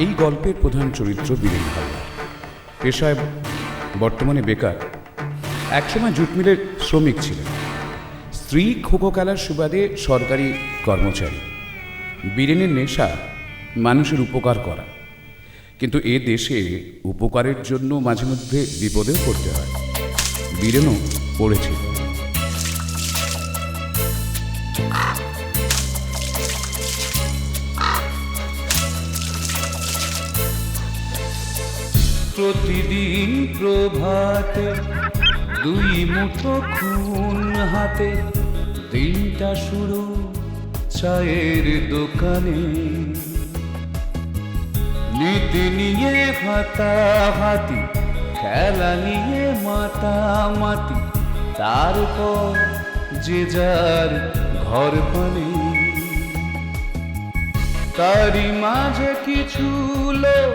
এই গল্পের প্রধান চরিত্র বীরেন হালদার। পেশায় বর্তমানে বেকার। একসময় জুট মিলের শ্রমিক ছিলেন। স্ত্রী খোখো খেলার সুবাদে সরকারি কর্মচারী। বীরেনের নেশা মানুষের উপকার করা, কিন্তু এ দেশে উপকারের জন্য মাঝে মধ্যে বিপদেও পড়তে হয়। বীরেনও পড়েছিল। প্রতিদিন প্রভাতে দুই মুঠো খুন হাতে, দিনটা শুরু চায়ের দোকানে। নীতি নিয়ে হাতাহাতি, খেলা নিয়ে মাতামাতি, তারপর যে যার ঘর পানে। তারই মাঝে কিছু লোক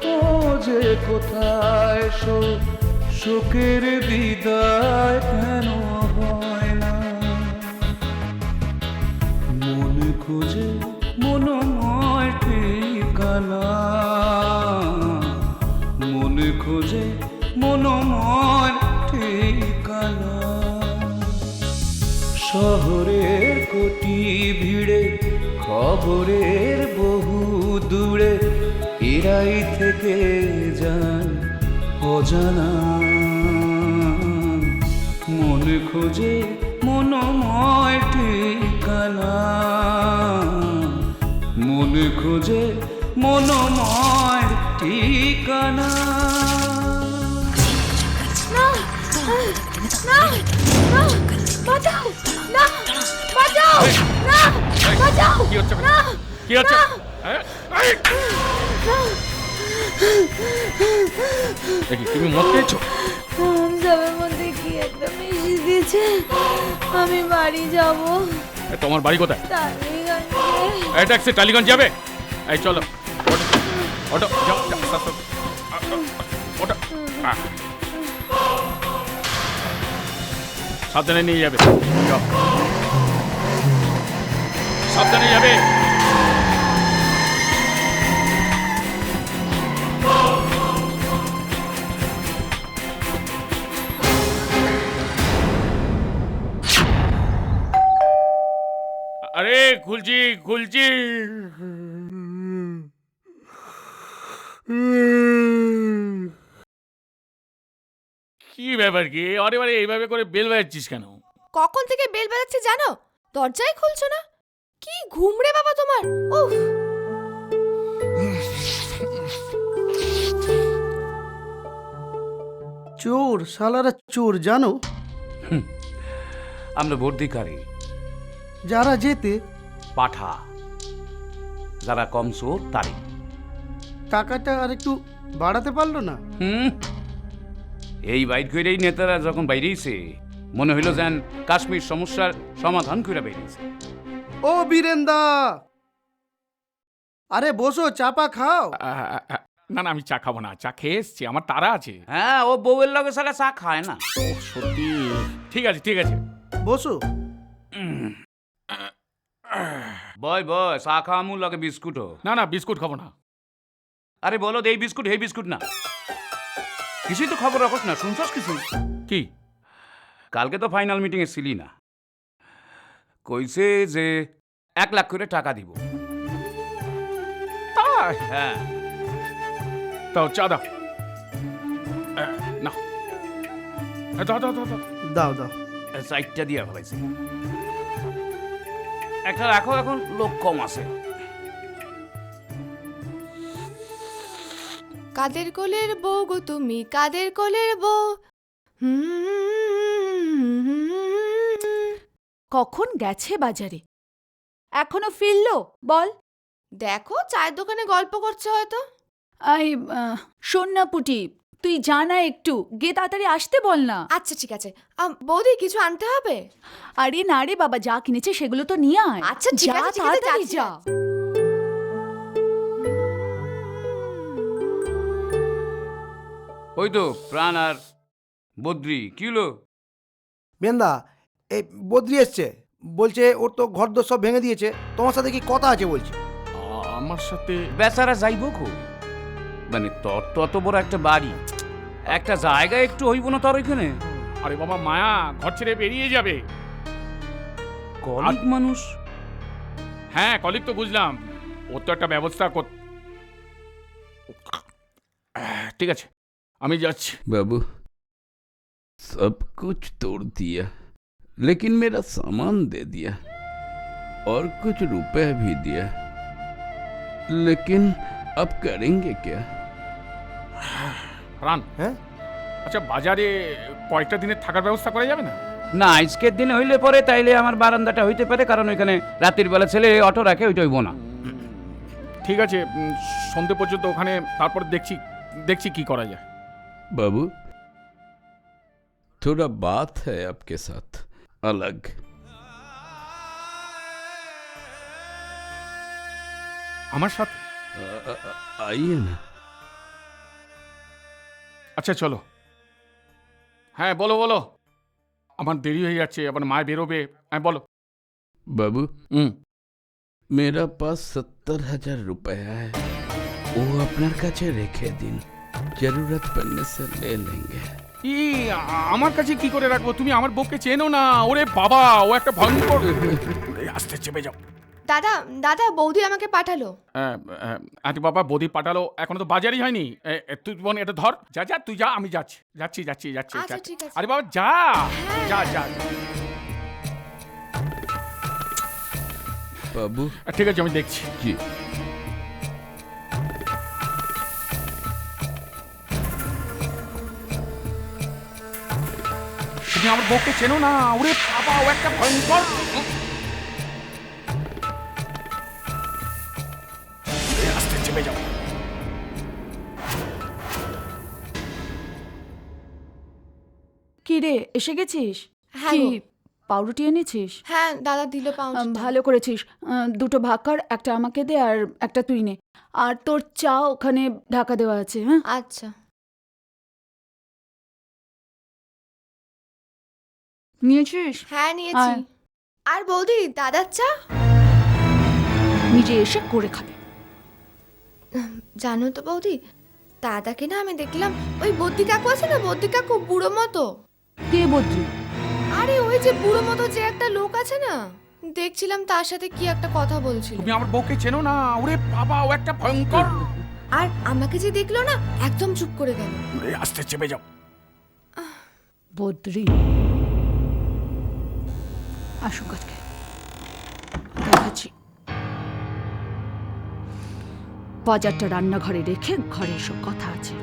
খোঁজে কোথায় শোকের বিদায় কেন হয় না। মন খোঁজে মনোময় ঠিকানা, মন খোঁজে মনোময় ঠিকানা। শহরের কোটি ভিড়ে, খবরের বহু দূরে, এরাই থেকে যান অজানা। মন খোঁজে মনোময় ঠিকানা, মন খোঁজে মনোময় ঠিকানা। না না না, বাঁচাও না, বাঁচাও না, বাঁচাও। কি হচ্ছে? না, কি হচ্ছে? দেখি তুমি মদ খেয়েছো? সবের মধ্যে কি একটা মিশিয়ে দিয়েছে। আমি বাড়ি যাব। তোমার বাড়ি কোথায়? টালিগঞ্জে। এই ট্যাক্সি টালিগঞ্জ যাবে? এই চলো, অটো অটো যাও, অটো সাবধানে নিয়ে যাবে। যাও, সাবধানে যাবে। আরে খুলছি খুলছি। কি ব্যাপার কি? অরে বারে এইভাবে করে বেল বাজাচ্ছিস কেন? কখন থেকে বেল বাজাচ্ছে জানো? দরজাই খুলছো না। কি ঘুমরে বাবা তোমার। উফ। চোর, শালারা চোর জানো। আমরা বর্ধিকারী, যারা যেতে পাঠা, যারা কম চোর তারই। টাকাটা আর একটু বাড়াতে পারলো না? এই বাইর করেই নেতারা যখন বাইরেছে, মনে হইল যেন কাশ্মীর সমস্যার সমাধান করে বেরিয়েছে। ও বীরেন্দা, আরে বসো, চাপা খাও। না না, আমি চা খাবো না। চা খেয়ে এসছি, আমার তারা আছে। হ্যাঁ, ও বউয়ের লগে সারা চা খায় না। সত্যি? ঠিক আছে ঠিক আছে, বসো। বয় বয়, চা খাওয়া মূল লগে বিস্কুটও। না না, বিস্কুট খাবো না। আরে বলো, এই বিস্কুট এই বিস্কুট না। কিছুই তো খবর রাখোস না, শুনছস কিছু? কি? কালকে তো ফাইনাল মিটিং এ ছিলি না। কইছে যে 1 লাখ করে টাকা দিব। তাই? হ্যাঁ। তাও চা দাও। না, দাও দাও দাও দাও। দাও দাও। 4টা দিয়া ফেলাইছে। একটা রাখো, এখন লোক কম আছে। কাদের কোলের বউ গো তুমি, কাদের কোলের বউ। কখন গেছে বাজারে? এখনো ফিরলো? বল। দেখো, চায়ের দোকানে গল্প করছে হয়তো। আই শোন না পুটি, তুই জানা একটু গে তাড়াতাড়ি আসতে বল না। আচ্ছা ঠিক আছে। বৌদি কিছু আনতে হবে? আরে না রে বাবা, যা কিনেছে সেগুলো তো নিয়ে আয়। আচ্ছা ঠিক যা, আছে, ঠিক আছে, তাড়াতাড়ি যাচ্ছি, যা। ওই তো প্রাণ আর বদ্রি, কি হলো? বেন্দা, এই বদ্রি এসছে, বলছে ওর তো ঘর দোর সব ভেঙে দিয়েছে, তোমার সাথে কি কথা আছে বলছে। আমার সাথে বেচারা যাইব কই? মানে তোর তো অত বড় একটা বাড়ি, একটা জায়গা একটু হইব না তোর ওইখানে? আরে বাবা মায়া ঘর ছেড়ে বেরিয়ে যাবে। কলিগ মানুষ। হ্যাঁ কলিগ তো বুঝলাম, ওর তো একটা ব্যবস্থা কর। ঠিক আছে আমি যাচ্ছি। बाबू सब कुछ तोड़ दिया लेकिन मेरा सामान दे दिया और कुछ रुपए भी दिया, लेकिन अब करेंगे क्या? রান, হ্যাঁ আচ্ছা বাজারে কয়েকটা দিনের থাকার ব্যবস্থা করা যাবে না? না আজকের দিনে হইলে পরে তাইলে আমার বারান্দাটা হইতে পারে, কারণ ওইখানে রাতের বেলা ছেলে অটো রাখে, ওইটা হইব না। ঠিক আছে সন্ধে পর্যন্ত ওখানে, তারপর দেখছি কি করা যায়। बाबू थोड़ा बात है आपके साथ अलग। আমার সাথে? आइए ना। আচ্ছা চলো। হ্যাঁ বলো বলো, আমার দেরি হয়ে যাচ্ছে, আবার মায় বেরোবে। হ্যাঁ বলো। बाबू হুম मेरा पास 70,000 रुपया है, वो अपना কাছে রেখে দিন, जरूरत पड़ने से ले लेंगे। আমার কাছে কি করে রাখবো? তুমি আমার বউকে চেনো না। ওরে বাবা, ও একটা ভয়ঙ্কর। আস্তে চেপে যাও। দাদা দাদা বৌদি আমাকে পাঠালো। আরে বাবা বৌদি পাঠালো, এখনো তো বাজারই হয়নি। তুই বোন এটা ধর, যা যা তুই যা, আমি যাচ্ছি। আচ্ছা, ঠিক আছে। আরে বাবা যা যা যা। बाबू ঠিক আছে আমি দেখছি। जी তুমি আমার বউকে চেনো না। ওরে বাবা, ও একটা ভয়ঙ্কর। আস্তে চেপে যাও। কি রে, এসে গেছিস? হ্যাঁ কি গো। পাউরুটি এনেছিস? হ্যাঁ দাদা দিল পাউচ। ভালো করেছিস। দুটো ভাগ কর, একটা আমাকে দে আর একটা তুই নে। আর তোর চা ওখানে ঢাকা দেওয়া আছে। হ্যাঁ আচ্ছা। নিয়েছিস? হ্যাঁ নিয়েছি। আয়। আর বৌদি দাদার চা? নিজে এসে করে খাবে। জানো তো বৌদি, দাদাকে না আমি দেখলাম, ওই বদ্যি কাকু আছে না, বদ্যি কাকু বুড়ো মতো। কে বদ্রি? আরে ওই যে বুড়ো মতো যে একটা লোক আছে না, দেখছিলাম তার সাথে কি একটা কথা বলছিল। তুমি আমার বউকে চেনো না। ওরে বাবা, ও একটা ভয়ঙ্কর। আর আমাকে যে দেখলো না, একদম চুপ করে গেল। আস্তে চেপে যাও। বদ্রি আসুক আজকে দেখাচ্ছি। বাজারটা রান্নাঘরে রেখে ঘরে এসব কথা আছে।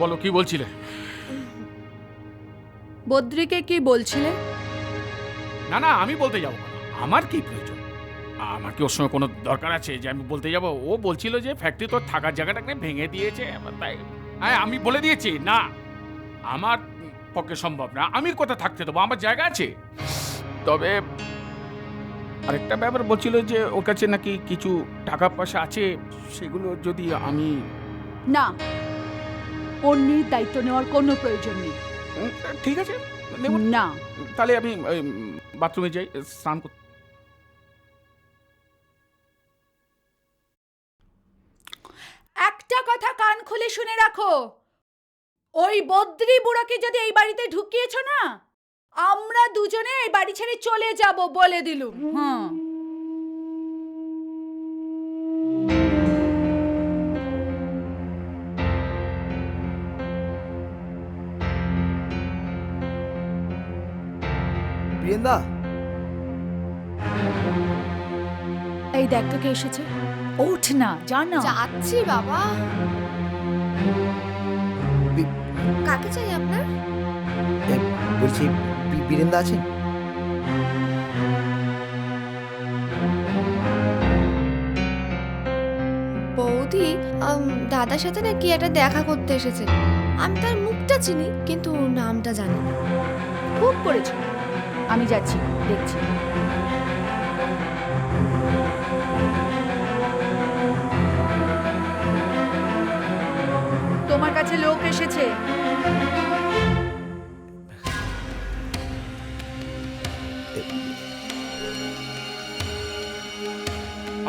বলো কি বলছিলে? বদ্রিকে কি বলছিলে? না না, আমি বলতে যাবো না। আমার কি প্রয়োজন? আমার কি ওর সঙ্গে কোনো দরকার আছে যে আমি বলতে যাব? ও বলছিল যে ফ্যাক্টরি তোর থাকার জায়গাটাকে ভেঙে দিয়েছে, তাই হ্যাঁ আমি বলে দিয়েছি না, আমার পক্ষে সম্ভব না। আমি কোথা থাকতে দেবো? আমার জায়গা আছে। তবে আরেকটা ব্যাপার বলছিল যে ওর কাছে নাকি কিছু টাকা পয়সা আছে, সেগুলো যদি আমি। না, অন্যের দায়িত্ব নেওয়ার কোনো প্রয়োজন নেই। ঠিক আছে নেব না। তাহলে আমি বাথরুমে যাই স্নান করতে। একটা কথা কান খুলে শুনে রাখো, ওই বদ্রি বুড়োকে যদি এই বাড়িতে ঢুকিয়েছ না, আমরা দুজনে এই বাড়ি ছেড়ে চলে যাব বলে দিলুম। হ্যাঁ বীরেন্দা, এই দেখ তো কে এসেছে। ওঠ না, যা না। যাচ্ছি বাবা। কাকে চাই আপনার? বলছি বীরেন্দা আছেন? বৌদি দাদার সাথে না কি একটা দেখা করতে এসেছে। আমি তার মুখটা চিনি কিন্তু নামটা জানি না। খুব করেছো, আমি যাচ্ছি, দেখছি। তোমার কাছে লোক এসেছে।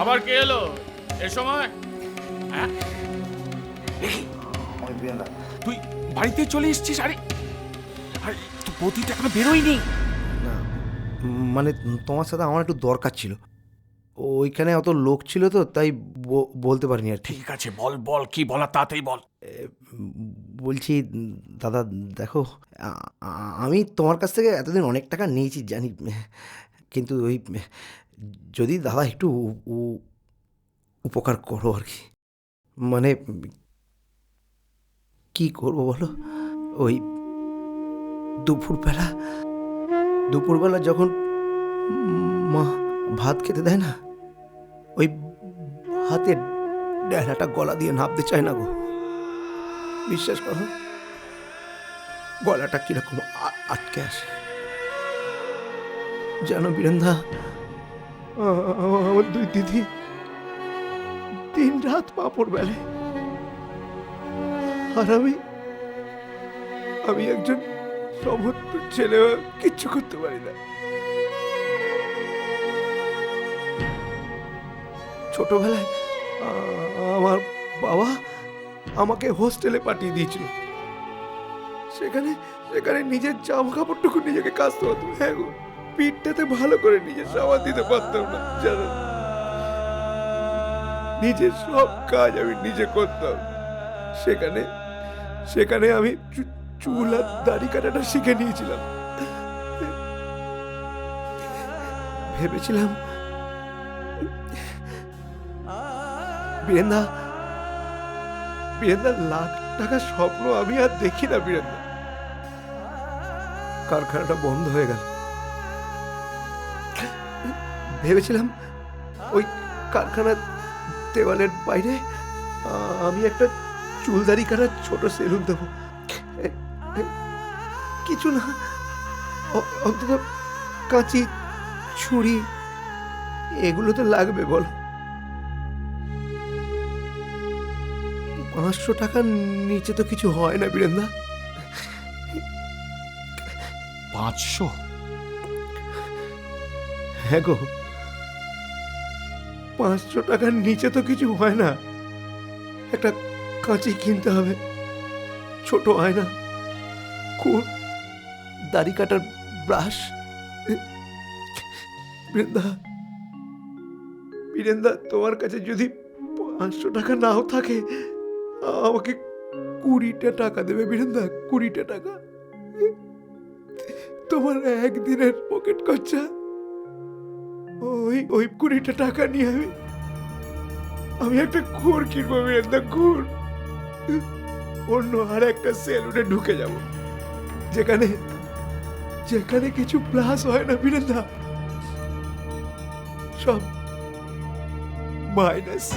আবার কে এলো এ সময়? হ্যাঁ, তুই বাড়িতে চলে এসেছিস? আরে আরে তুই বৌদিটা এখনো বেরোয়নি। না মানে তোমার সাথে আমার একটু দরকার ছিল, ওইখানে অত লোক ছিল তো তাই বলতে পারিনি আর কি। ঠিক আছে, বল বল, কি বলা তাড়াতাড়ি বল। বলছি দাদা দেখো, আমি তোমার কাছ থেকে এতদিন অনেক টাকা নিয়েছি জানি, কিন্তু ওই যদি দাদা একটু উপকার করো আর কি। মানে কি করব বলো, ওই দুপুরবেলা যখন মা ভাত খেতে দেয় না, ওই ভাতের ডেলাটা গলা দিয়ে নাবতে চায় না গো। বিশ্বাস করো, গলাটা কিরকম আটকে আসে জানো বীরেন্দা। আমার দুই দিদি দিন রাত পাঁপড় বেলে, আর আমি একজন সমর্থ ছেলে কিচ্ছু করতে পারি না। ছোটবেলায় আমার বাবা আমাকে হোস্টেলে পাঠিয়ে দিয়েছিল, সেখানে নিজের জামা কাপড়টুকু নিজেকে কাচতে হতো। হ্যাঁ গো, পিঠটাতে ভালো করে নিজের সাবান দিতে পারতাম না জানো। নিজের সব কাজ আমি নিজে করতাম। সেখানে আমি চুল আর দাড়ি কাটাটা শিখে নিয়েছিলাম। ভেবেছিলাম বীরেন্দা লাখ টাকা স্বপ্ন আমি আর দেখি না বীরেন্দা। কারখানাটা বন্ধ হয়ে গেল। ভেবেছিলাম ওই কারখানার দেওয়ালের বাইরে আমি একটা চুলদারি কাটার ছোট সেলুন দেবো। কিছু না, অন্তত কাঁচি ছুরি এগুলো তো লাগবে বল। 500 টাকার নিচে তো কিছু হয় না বীরেন্দা। 500? হ্যাঁ গো, 500 টাকার নিচে তো কিছু হয় না। একটা কাঁচি কিনতে হবে, ছোট আয়না, কুল, দাড়ি কাটার ব্রাশ। বীরেন্দা তোমার কাছে যদি 500 টাকা নাও থাকে, আমাকে 20টা টাকা দেবে বীরেন্দা, 20টা টাকা। তোমার একদিনের পকেট খরচা, ওই 20টা টাকা নিয়ে আমি একটা ঘুর কিনবো বীরেন্দা, ঘুর। অন্য আর একটা সেলুনে ঢুকে যাব, যেখানে কিছু প্লাস হয় না বীরেন্দা, সব মাইনাস।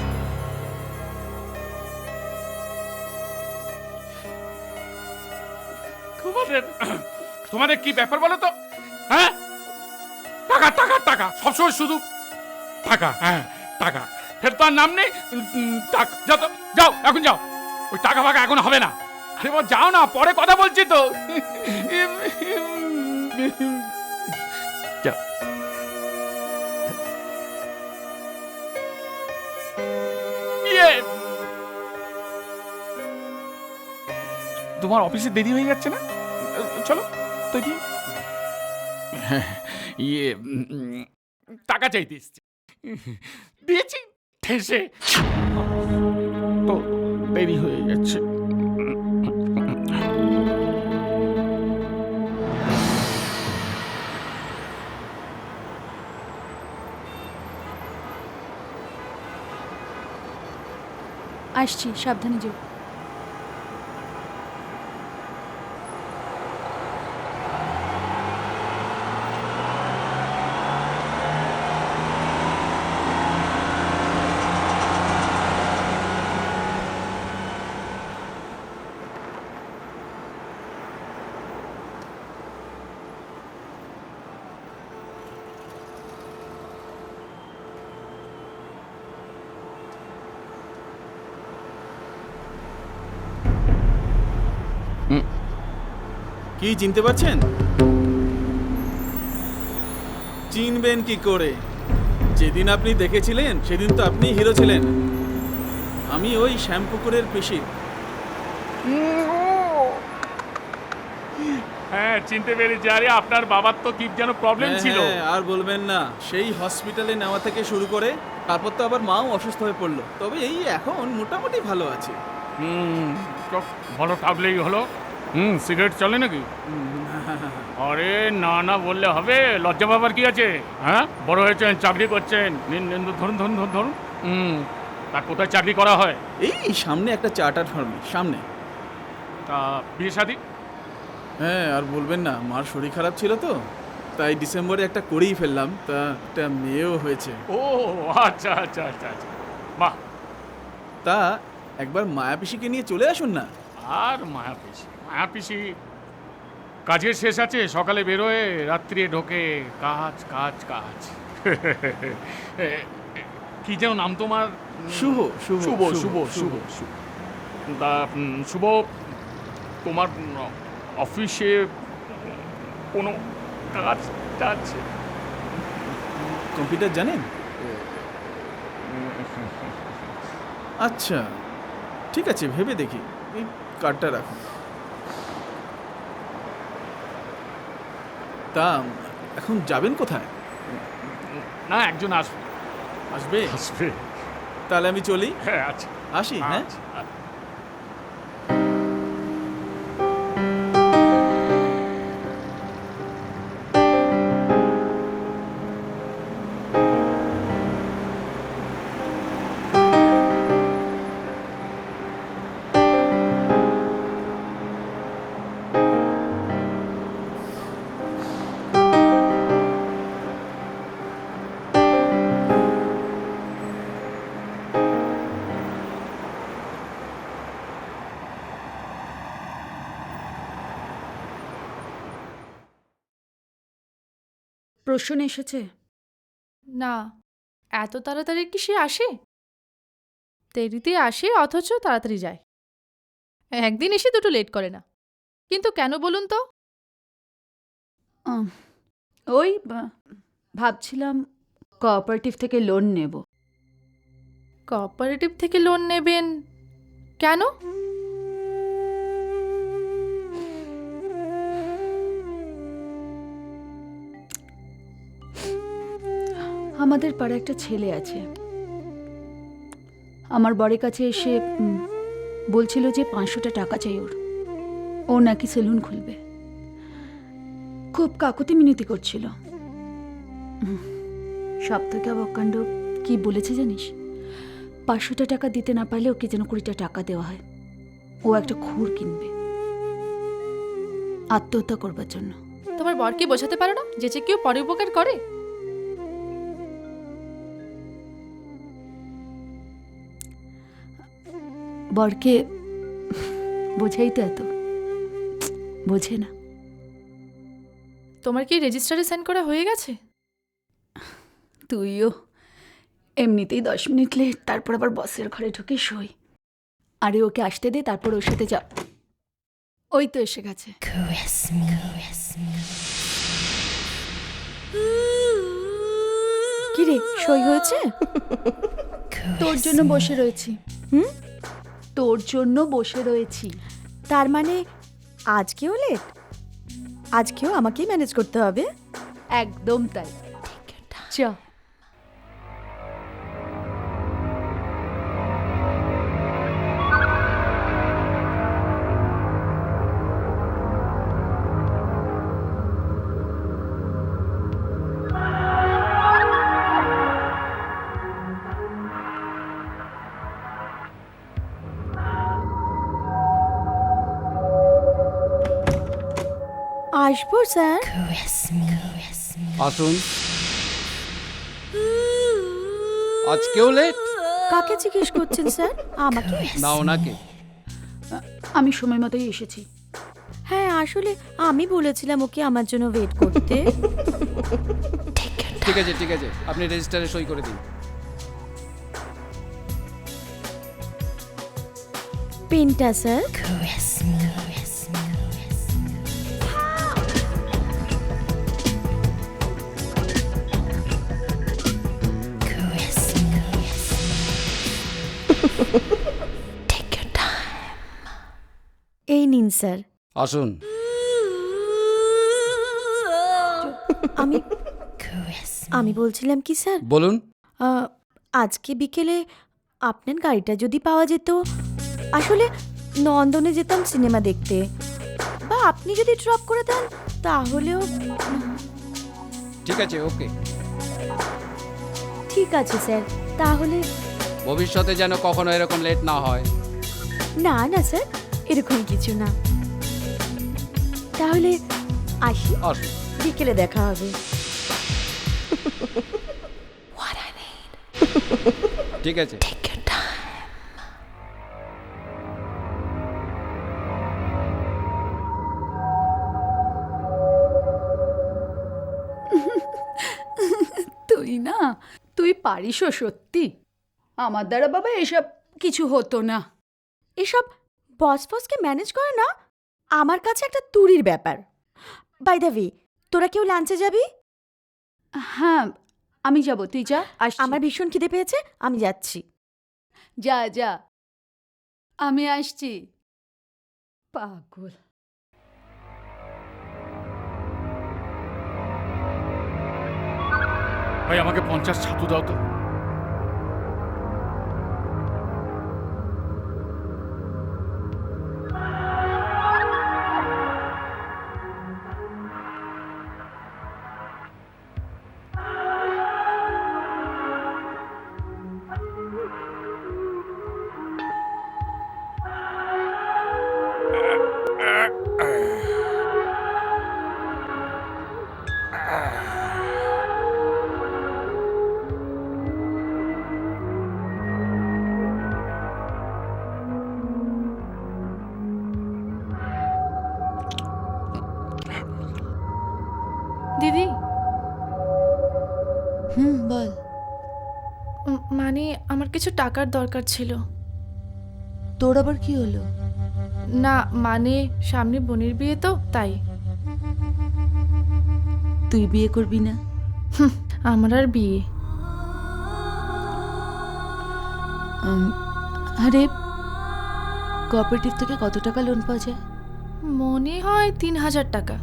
তোমাদের কি ব্যাপার বলো তো? হ্যাঁ, টাকা টাকা টাকা, সবসময় শুধু টাকা। হ্যাঁ, টাকা, ফের তো আর নাম নেই। টাকা, যাও তো, যাও, এখন যাও। ওই টাকা ফাঁকা এখন হবে না। আরে বাবা যাও না, পরে কথা বলছি তো। যাও। তোমার অফিসে দেরি হয়ে যাচ্ছে না? চলো তৈরি। টাকা চাইতে এসছি, দিয়েছি ঠেসে, তো দেরি হয়ে যাচ্ছে। আসছি, সাবধানে যেও। কি চিনতে পারছেন? চিনবেন কি করে? যেদিন আপনি দেখেছিলেন সেদিন তো আপনি হিরো ছিলেন। আমি ওই শ্যামপুকুরের পিসি। হ্যাঁ চিনতে পেরেছি। আরে আপনার বাবার তো কি যেন প্রবলেম ছিল। হ্যাঁ, আর বলবেন না। সেই হসপিটালে নেওয়া থেকে শুরু করে তারপর তো আবার মাও অসুস্থ হয়ে পড়লো। তবে এই এখন মোটামুটি ভালো আছে। তো ভালো থাকলেই হলো। সিগারেট চলে নাকি? আরে না না বললে হবে, লজ্জা পাবার কি আছে? হ্যাঁ বড় হয়েছেন, চাকরি করছেন, নিন নিন, ধরুন ধরুন ধরুন ধরুন। তা কোথায় চাকরি করা হয়? এই সামনে একটা চার্টার ফার্মে সামনে। তা বিয়ে শাদী? হ্যাঁ আর বলবেন না, মার শরীর খারাপ ছিল তো তাই ডিসেম্বরে একটা করেই ফেললাম। তা একটা মেয়েও হয়েছে। ও আচ্ছা আচ্ছা আচ্ছা আচ্ছা, বাহ। তা একবার মায়া পিসিকে নিয়ে চলে আসুন না। আর মায়াপিসি কাজের শেষ আছে, সকালে বেরোয় রাত্রি ঢোকে, কাজ কাজ কাজ। কি যেন নাম তোমার? শুভ শুভ শুভ শুভ শুভ শুভ। তা শুভ, তোমার অফিসে কোনো কাজ টাজ? কম্পিউটার জানেন? আচ্ছা ঠিক আছে, ভেবে দেখি। এই কার্ডটা রাখুন। তা এখন যাবেন কোথায়? না একজন আসবে। আসবে? আসবে। তাহলে আমি চলি। হ্যাঁ আচ্ছা আসি। হ্যাঁ আচ্ছা। প্রশ্ন এসেছে? না, এত তাড়াতাড়ি কি সে আসে? দেরিতে আসে অথচ তাড়াতাড়ি যায়। একদিন এসে দুটো লেট করে না, কিন্তু কেন বলুন তো? ওই ভাবছিলাম কোঅপারেটিভ থেকে লোন নেব। কোঅপারেটিভ থেকে লোন নেবেন কেন? আমাদের পাড়ায় একটা ছেলে আছে, আমার বরের কাছে এসে বলছিল যে 500টা টাকা চাই ওর। ও নাকি সেলুন খুলবে, খুব কাকুতি মিনতি করছিল। সব থেকে অবাক কাণ্ড কি বলেছে জানিস? 500টা টাকা দিতে না পারলে ওকে যেন 20টা টাকা দেওয়া হয়। ও একটা খুর কিনবে আত্মহত্যা করবার জন্য। তোমার বরকে বোঝাতে পারো না যে কেউ পরে উপকার করে? বরকে বোঝাই তো এত বোঝে না। তোমার কি রেজিস্টারে সাইন করা হয়ে গেছে? তুইও এমনিতেই 10 মিনিট লেট, তারপর আবার বসের ঘরে ঢুকে সই। আরে ওকে আসতে দে, তারপর ওর সাথে যা। ওই তো এসে গেছে। কি রে, সই হয়েছে? তোর জন্য বসে রয়েছি। তোর জন্য বসে রয়েছি। তার মানে আজকেও লেট? আজকেও আমাকেই ম্যানেজ করতে হবে? একদম তাই। চ। আসবো স্যার? আসুন। আজকেও লেট? কাকে জিজ্ঞেস করছেন স্যার? আমাকে? না ওনাকে। আমি সময় মতোই এসেছি। হ্যাঁ আসলে আমি বলেছিলাম ওকে আমার জন্য ওয়েট করতে। ঠিক আছে ঠিক আছে, আপনি রেজিস্টারে সই করে দিন। পেনটা স্যার? এই নিন স্যার। আসুন। আমি আমি বলছিলাম কি স্যার, বলুন। আজকে বিকেলে আপনার গাড়িটা যদি পাওয়া যেত, আসলে নন্দনে যেতাম সিনেমা দেখতে, বা আপনি যদি ড্রপ করে দেন তাহলেও। ঠিক আছে, ওকে। ঠিক আছে স্যার, তাহলে। ভবিষ্যতে যেন কখনো এরকম লেট না হয়। না না স্যার, এরকম কিছু না। তাহলে আসি, আসুন। বিকেলে দেখা হবে। ঠিক আছে। তুই পারিসও সত্যি। আমার দ্বারা বাবা এসব কিছু হতো না। এসব বস ফসকে ম্যানেজ করে না আমার কাছে একটা তুড়ির ব্যাপার। বাই দ্য ওয়ে, তোরা কেউ লাঞ্চে যাবি? হ্যাঁ, আমি যাব, তুই যা। আমার ভীষণ খিদে পেয়েছে, আমি যাচ্ছি। যা যা, আমি আসছি। পাগল। ভাই আমাকে 50 ছাতু দাও তো। দিদি, বল। মানে আমার কিছু টাকার দরকার ছিল। তোর আবার কি হলো? না মানে সামনে বোনের বিয়ে তো, তাই। তুই বিয়ে করবি না? আমার আর বিয়ে। আরে, কোঅপারেটিভ থেকে কত টাকা লোন পাওয়া যায়? মনে হয় 3000 টাকা।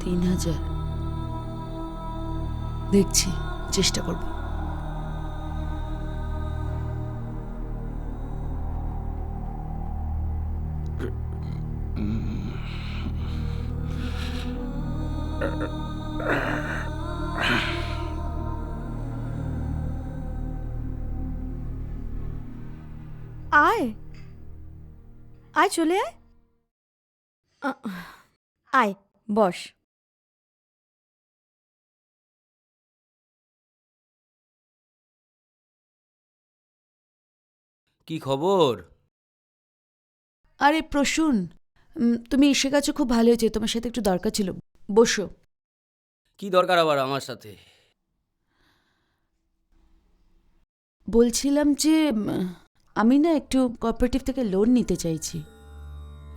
3000? দেখছি, চেষ্টা করব। আয় আয়, চলে আয়। আয়, বস। কি খবর? আরে প্রসূন, তুমি এসে গেছো, খুব ভালো হয়েছে। তোমার সাথে একটু দরকার ছিল, বসো। কি দরকার আবার আমার সাথে? বলছিলাম যে আমি না একটু কোঅপারেটিভ থেকে লোন নিতে চাইছি।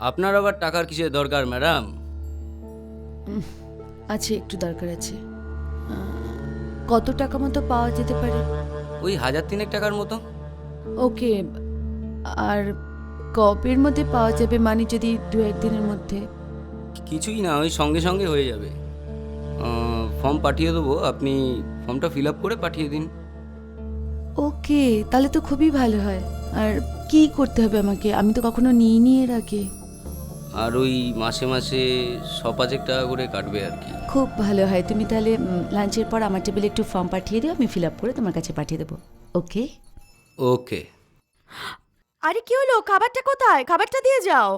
আপনার আবার টাকার কিসের দরকার ম্যাডাম? আছে, একটু দরকার আছে। কত টাকা মতো পাওয়া যেতে পারে? ওই 1000 টাকার মতো। ওকে, আর কবের মধ্যে পাওয়া যাবে? মানে যদি 2-1 দিনের মধ্যে? কিছুই না, ওই সঙ্গে সঙ্গে হয়ে যাবে। ফর্ম পাঠিয়ে দেবো, আপনি ফর্মটা ফিল আপ করে পাঠিয়ে দিন। ওকে, তাহলে তো খুবই ভালো হয়। আর কি করতে হবে আমাকে? আমি তো কখনো নিইনি এর আগে। আর ওই মাসে মাসে 100-5 টাকা করে কাটবে আর কি। খুব ভালো হয়। তুমি তাহলে লাঞ্চের পর আমার টেবিলে একটু ফর্ম পাঠিয়ে দিও, আমি ফিল আপ করে তোমার কাছে পাঠিয়ে দেবো। ওকে ওকে। আরে কি হলো? খাবারটা কোথায়? খাবারটা দিয়ে যাও।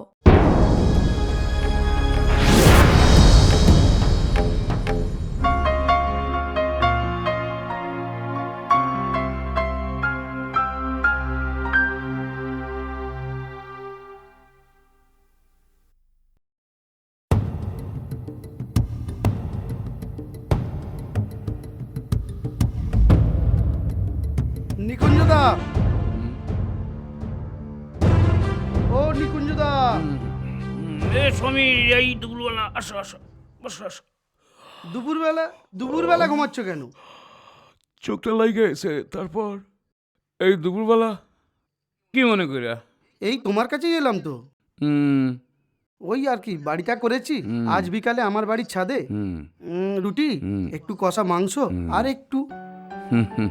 নিকুঞ্জদা, ও নিকুঞ্জদা। সমীর, এই দুপুরবেলা আসো আসো, বসো আসো। দুপুরবেলা ঘুমাচ্ছ কেন? চোখটা লাগে গেছে, তারপর এই দুপুরবেলা কি মনে করিয়া? এই তোমার কাছেই এলাম তো। হুম ওই আর কি বাড়িটা করেছি হুম। আজ বিকালে আমার বাড়ির ছাদে হুম রুটি হুম। একটু কষা মাংস হুম। আর একটু হুম, হুম।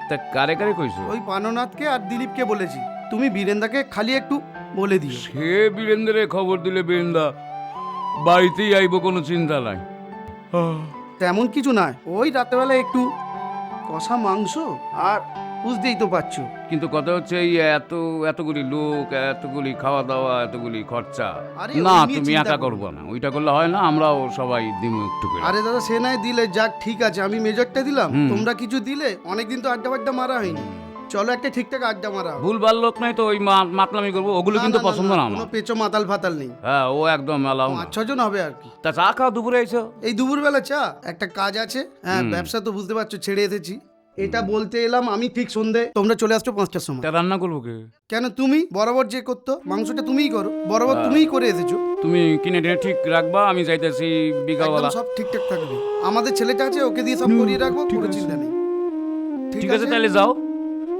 তা কারে কারে কইছো? ওই পাননাথকে আর দিলীপকে বলেছি। তুমি বীরেন্দাকে খালি একটু বলে দিও। সে বীরেন্দ্রে খবর দিলে বীরেন্দা বাড়িতেই আইব, কোনো চিন্তা নাই। তেমন কিছু নয়, ওই রাতেবেলা একটু কষা মাংস আর বুঝতেই তো পারছো। কিন্তু কথা হচ্ছে এই এতগুলি লোক, এতগুলি খাওয়া দাওয়া, এতগুলি খরচা। আরে না, ওই নিয়ে তুমি চিন্তা একা করো করবো না, ওইটা করলে হয় না। আমরাও সবাই দিমু একটু করে। আরে দাদা সে নাই দিলে যাক, ঠিক আছে আমি মেজরটা দিলাম, হুম। তোমরা কিছু দিলে। অনেকদিন তো আড্ডা বাড্ডা মারা হয়নি, চলো একটা ঠিকঠাক আড্ডা মারা হোক। ভুল ভাল লোক নাই তো ওই মাতলামি করবো, ওগুলো কিন্তু পছন্দ না আমার। কোনো পেঁচো মাতাল ফাতাল নেই। হ্যাঁ, ও একদম এলাও না। 5-6 জন হবে আর কি। তা চা খাও, দুপুরে আইছো? এই দুপুরবেলা চা, একটা কাজ আছে। হ্যাঁ, হুম। ব্যবসা তো বুঝতে পারছো ছেড়ে এসেছি। এটা বলতে এলাম আমি ঠিক সন্ধে, তোমরা চলে আসছো 5টার সময়। তা রান্না করবো কে? কেন, তুমি বরাবর যে করতো মাংসটা তুমিই করো, বরাবর তুমিই করে এসেছো। তুমি কিনে টিনে ঠিক রাখবা, আমি যাইতেছি একদম বিকালবেলা। সব ঠিকঠাক থাকবে। আমাদের ছেলেটা আছে, ওকে দিয়ে সব করিয়ে রাখবো, কোনো চিন্তা নেই। ঠিক আছে, তাহলে যাও,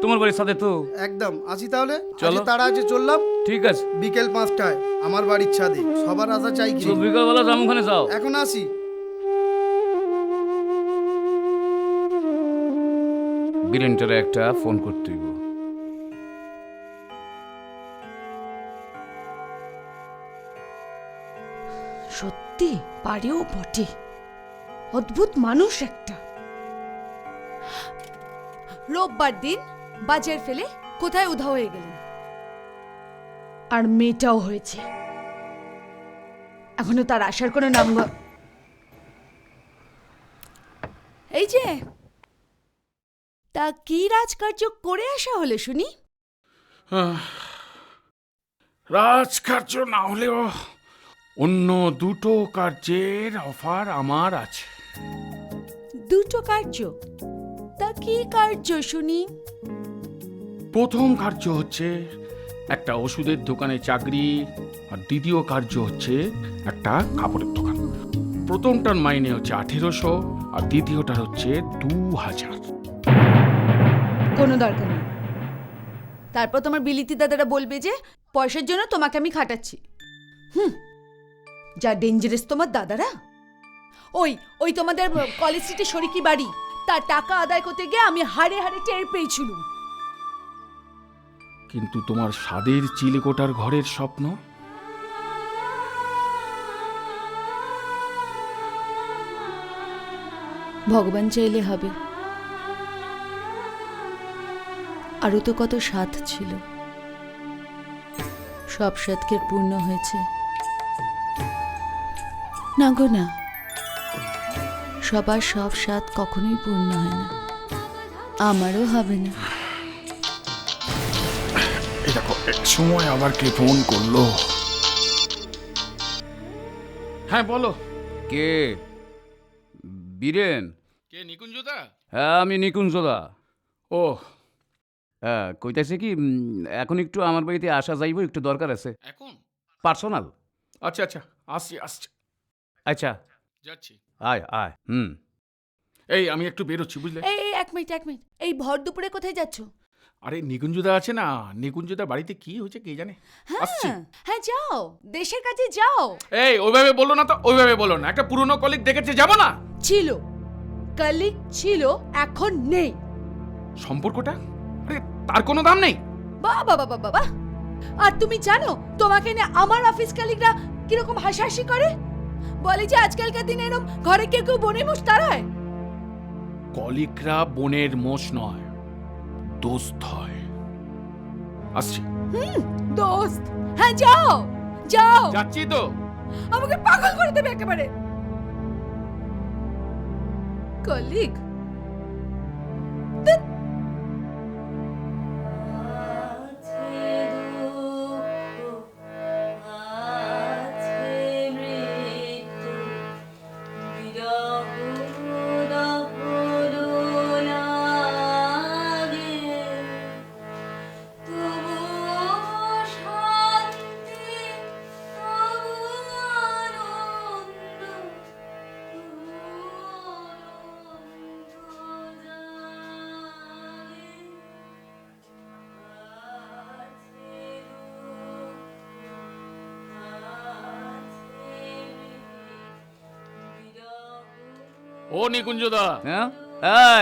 তোমার বাড়ির সাথে তো। একদম আসি তাহলে। চলো। আজকে তাড়া আছে, চললাম। ঠিক আছে, বিকেল 5টায় আমার বাড়ির ছাদে, সবার আশা চাই কি। তো বিকালবেলা যাবো, ওখানে যাও। এখন আসি। বীরেন্টারে একটা ফোন করতে হইব। সত্যি পারেও বটে, অদ্ভুত মানুষ একটা। রোববার দিন বাজার ফেলে কোথায় উধাও হয়ে গেলেন, আর মেয়েটাও হয়েছে। এখনো তার আসার কোনো নাম এই যে, তা কি রাজকার্য করে আসা হলে শুনি? রাজকার্য না হলেও অন্য দুটো কার্যের অফার আমার আছে। দুটো কার্য? তা কি কার্য শুনি? প্রথম কার্য হচ্ছে একটা ওষুধের দোকানে চাকরি, আর দ্বিতীয় কার্য হচ্ছে একটা কাপড়ের দোকান। প্রথমটার মাইনে হচ্ছে 1800 আর দ্বিতীয়টার হচ্ছে 2000। কোনো দরকার নেই। তারপর তোমার বিলিতি দাদারা বলবে যে পয়সার জন্য তোমাকে আমি খাটাচ্ছি। যা ডেঞ্জারাস তোমার দাদারা। ওই ওই তোমাদের কলেজ স্ট্রিটে শরিকি বাড়ি, তার টাকা আদায় করতে গিয়ে আমি হাড়ে হাড়ে টের পেয়েছিলাম। কিন্তু তোমার স্বাদের চিলেকোটার ঘরের স্বপ্ন? ভগবান চাইলে হবে। আরও তো কত স্বাদ ছিল, সব স্বাদকে পূর্ণ হয়েছে। না গো না, সবার সব স্বাদ কখনোই পূর্ণ হয় না, আমারও হবে না। এই দেখো, এক সময় আবার কে ফোন করলো। হ্যাঁ বলো। কে? বীরেন? কে, নিকুঞ্জদা? হ্যাঁ, আমি নিকুঞ্জদা। ও হ্যাঁ, কইতাছে কি, এখন একটু আমার বাড়িতে আসা যাইব, একটু দরকার আছে, এখন? পার্সোনাল। আচ্ছা আচ্ছা, আসছি আসছি। আচ্ছা, যাচ্ছি। আয় আয়। এই আমি একটু বেরোচ্ছি, বুঝলে? এই এক মিনিট এক মিনিট, এই ভর দুপুরে কোথায় যাচ্ছ? আরে নিকুঞ্জদা আছে না, নিকুঞ্জদা বাড়িতে কি হয়েছে কে জানে। আসছি। হ্যাঁ যাও, দেশের কাছে যাও। এই ওইভাবে বলো না তো, ওইভাবে বলো না। একটা পুরনো কলিগ দেখেছে, যাবো না? ছিল, কলিগ ছিল, এখন নেই। সম্পর্কটা, আরে তার কোনো দাম নেই। বাবা বাবা বাবা, আর তুমি জানো তোমাকে নিয়ে আমার অফিস কলিগরা কিরকম হাসাহাসি করে? বলে যে আজকালকার দিনে এরকম ঘরে কেউ কেউ বনে মুষ তারায়। কলিগরা বোনের মোষ নয়, দোস্ত হয়। আসছি। দোস্ত? হ্যাঁ যাও যাও। যাচ্ছি তো। আমাকে পাগল করে দেবে একেবারে। কলিগ? ও নিকুঞ্জদা, হ্যাঁ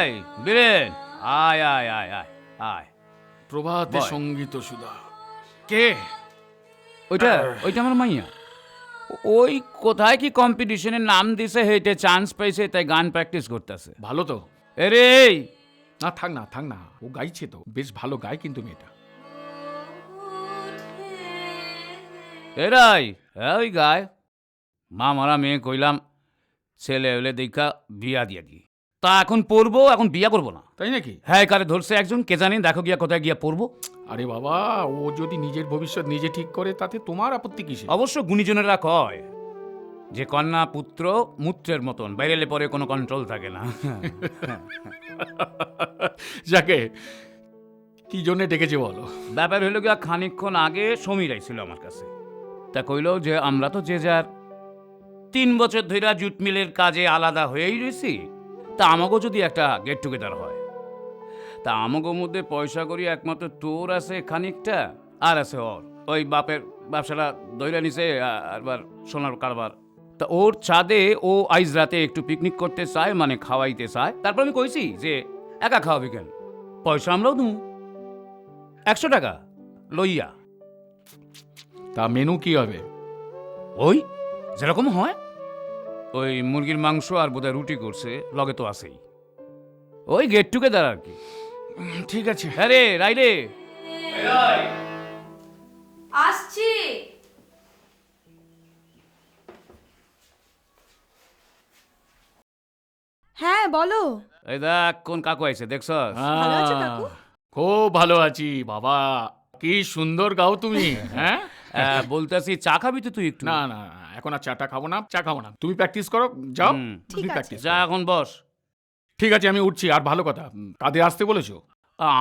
এই বীরেন, আয় আয় আয় আয় আয়। প্রভাতে বয়। সঙ্গীত সুধা। কে? ওইটা ওইটা আমার মাইয়া। ওই কোথায় কি কম্পিটিশনের নাম দিছে, হেঁটে চান্স পাইছে, তাই গান প্র্যাকটিস করতেছে। ভালো তো? এরে না থাক না, ও গাইছে তো, বেশ ভালো গায় কিন্তু মেয়েটা। এরাই ওই গায়। মা মারা মেয়ে কইলাম ছেলে হলে দেখা বিয়া দিয়া দি। তা এখন পড়বো, এখন বিয়া করবো না। তাই নাকি? হ্যাঁ, কারে ধরছে একজন, কে জানি, দেখো গিয়া কোথায় গিয়া পড়বো। আরে বাবা, ও যদি নিজের ভবিষ্যৎ নিজে ঠিক করে তাতে তোমার আপত্তি কিসে? অবশ্য গুণীজনেরা কয় যে কন্যা পুত্র মূত্রের মতন, বাইরেলে পরে কোনো কন্ট্রোল থাকে না। যাকে কি জন্য ডেকেছে বলো? ব্যাপার হইল গিয়া খানিকক্ষণ আগে সমীর আইছিল আমার কাছে। তা কইল যে আমরা তো যে যার 3 বছর ধইরা জুট মিলের কাজে আলাদা হয়েই রয়েছি, তা আমাগো যদি একটা গেট টুগেদার হয়, তা আমাগো মধ্যে পয়সা করি একমাত্র তোর আছে খানিকটা, আর আছে ওর। ওই বাপের ব্যবসাটা ধইরা নিছে, আরবার সোনার কারবার। তা ওর চাঁদে ও আইজ রাতে একটু পিকনিক করতে চায়, মানে খাওয়াইতে চায়। তারপর আমি কইছি যে একা খাওয়াবি কেন, পয়সা আমরাও দেবো, 100 টাকা লইয়া। তা মেনু কি হবে? ওই যেরকম হয়, ওই মুরগির মাংস আর বোধহয় রুটি করছে, লগে তো আছেই। ওই গেট টুগেদার আর কি। ঠিক আছে। হ্যাঁ রে, রাই রে। আসছি। হ্যাঁ বলো। এই দেখ কোন কাকু আইছে, দেখছ? ভালো আছো কাকু? খুব ভালো আছি বাবা। কি সুন্দর গাও তুমি। হ্যাঁ, বলতেছি চা খাবি তো তুই একটু? না না, এখন আর চা খাবো না। তুমি প্র্যাকটিস করো, যাও। তুমি ঠিক আছে। প্র্যাকটিস যা এখন বস। ঠিক আছে, আমি উঠছি। আর ভালো কথা, কাঁধে আসতে বলেছো?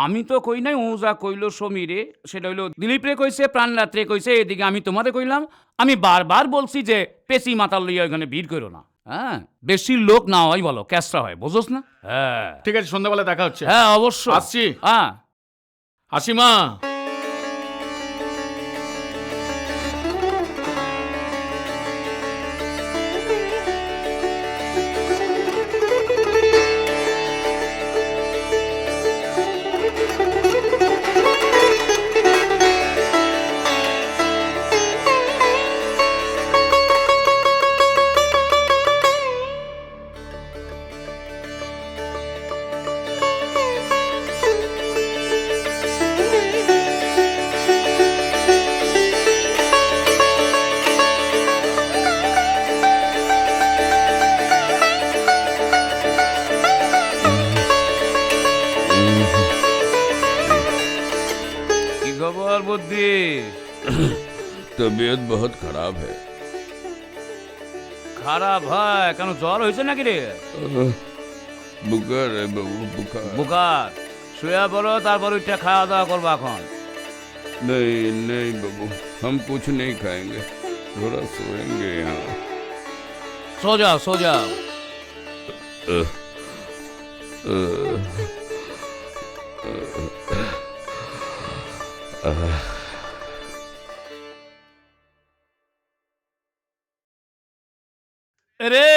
আমি তো কই নাই, ও যা কইল সমীরে সেটা হইলো দিলীপ রে কইছে, প্রাণ রাত্রে কইছে, এদিকে আমি তোমারে কইলাম। আমি বারবার বলছি যে পেশি মাতাল লইয়া ওইখানে ভিড় করো না। হ্যাঁ, বেশি লোক না হয় বলো, ক্যাশটা হয়, বুঝোস না? হ্যাঁ ঠিক আছে, সন্ধ্যাবেলা দেখা হচ্ছে। হ্যাঁ অবশ্যই আসছি। হ্যাঁ। আসি মা। কি খবর বুদ্ধি? तबीयत बहुत खराब है। খারাপ হয় কেন, জ্বর হয়েছে নাকি রে? बुखार है बाबू, बुखार। বুখার? শুয়ে পড়ো, তারপর উঠে খাওয়া দাওয়া করবো এখন। नहीं नहीं बाबू, हम कुछ नहीं खाएंगे, थोड़ा सोएंगे यहाँ। সো যাও সো যাও। রে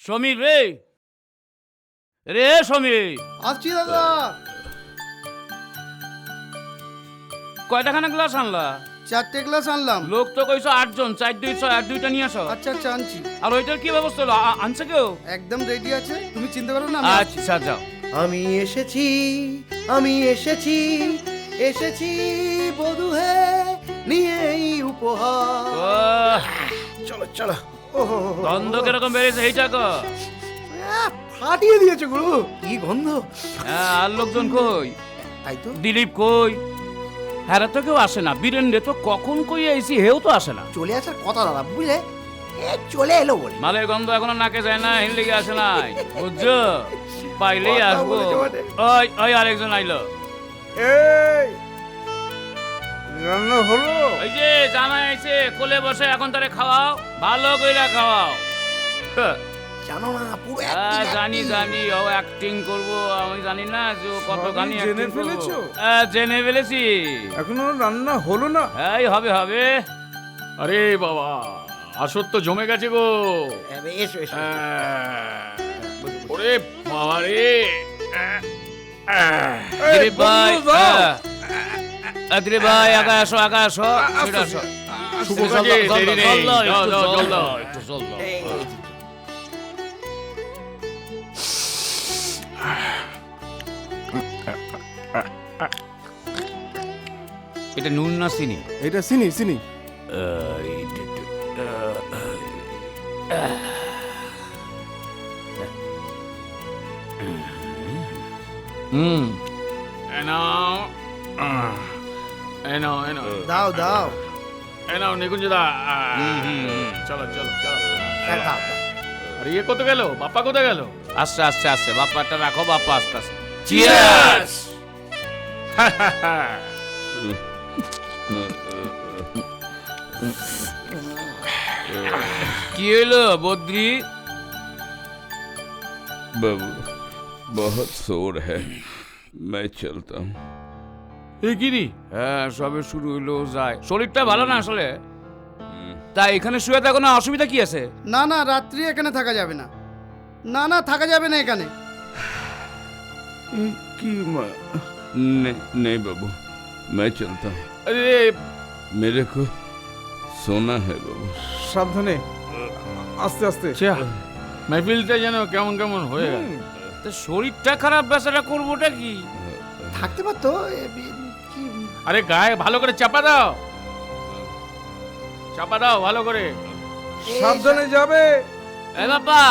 সমীর রে, রে সমীর, আসছি দাদা। কয়টাখানা গ্লাস আনলা? 4টে গ্লাস আনলাম। লোক তো কইছো 8 জন, 4 2 6, আর 2টা নিয়ে আসো। আচ্ছা আচ্ছা, আনছি। আর ওইটার কি ব্যবস্থা হলো, আনছে কেউ? একদম রেডি আছে, তুমি চিনতে পারো না? আমি আসছি। আচ্ছা যাও। আমি এসেছি, আমি এসেছি, এসেছি বধূ হে নিয়ে এই উপহার। চলো চলো। ওহো, গন্ধ কিরকম বেড়েছে এইটা কো? ফাটিয়ে দিয়েছে গুরু, কি গন্ধ। হ্যাঁ, আর লোকজন কই? তাই তো, দিলীপ কই? হ্যাঁ তো কেউ আসে না। বীরেন্দ্র তো কখন কই আইছি, হেও তো আসে না। চলে আসার কথা দাদা, বুঝলে? চলে এলো বলে। মালের গন্ধ এখনো নাকে যায় না, হিল লেগে আসে নাই, বুঝছো? পাইলেই কথা আসবো। বলেছে বটে। ওই ওই আরেকজন আইলো। এই রান্না হলো? ওই যে জামাই আইছে, কোলে বসে এখন তারে খাওয়াও, ভালো কইরা খাওয়াও। হ্যাঁ, জানো না, পুরো হ্যাঁ, জানি জানি, ও অ্যাক্টিং করবো, আমি জানি না যে ও কত সবই গানি জেনে অ্যাক্টিং করবো। ফেলেছো? জেনে ফেলেছি। এখনো রান্না হলো না? এই হবে হবে। আরে বাবা, আসর তো জমে গেছে গো। এসো এসো ওরে বাবা রে। দিলীপ ভাই, দিলীপ ভাই, আগে আসো, আগে আসো, ফিরে আসো। শুভ কাজে দেরি নেই। যাও, যাও, জল দাও। একটু জল দাও। এটা নুন না চিনি? এটা চিনি চিনি। হুম, এ নাও, এ নাও, এ নাও, দাও দাও এ নাও নিকুঞ্জ দা। চলো চলো চলো। আরে ইয়ে কোথায় গেল? বাপ্পা কোথায় গেল? আস্তে আস্তে আস্তে, বাপ্পাটা রাখো, বাপ্পা আস্তে আস্তে। চিয়ার্স। কি হইলো বদ্রি? बाबू बहुत शोर है, मैं चलता हूँ। এ কি রে? হ্যাঁ, সবে শুরু হইলো, যায়। শরীরটা ভালো না আসলে। তাই এখানে শুয়ে থাকো না, অসুবিধা কি আছে? না না, রাত্রি এখানে থাকা যাবে না। না না, থাকা যাবে না এখানে। नहीं नहीं बाबू, मैं चलता हूँ। আরে मेरे को सोना है बाबू। সাবধানে, আস্তে আস্তে। মেহফিলটা যেন কেমন কেমন হয়ে গেল। তো শরীরটা খারাপ, বেচারা করবোটা কি? থাকতে পারতো। আরে গায়ে ভালো করে চাপা দাও, চাপা দাও ভালো করে। সাবধানে যাবে। এ বাপ্পা,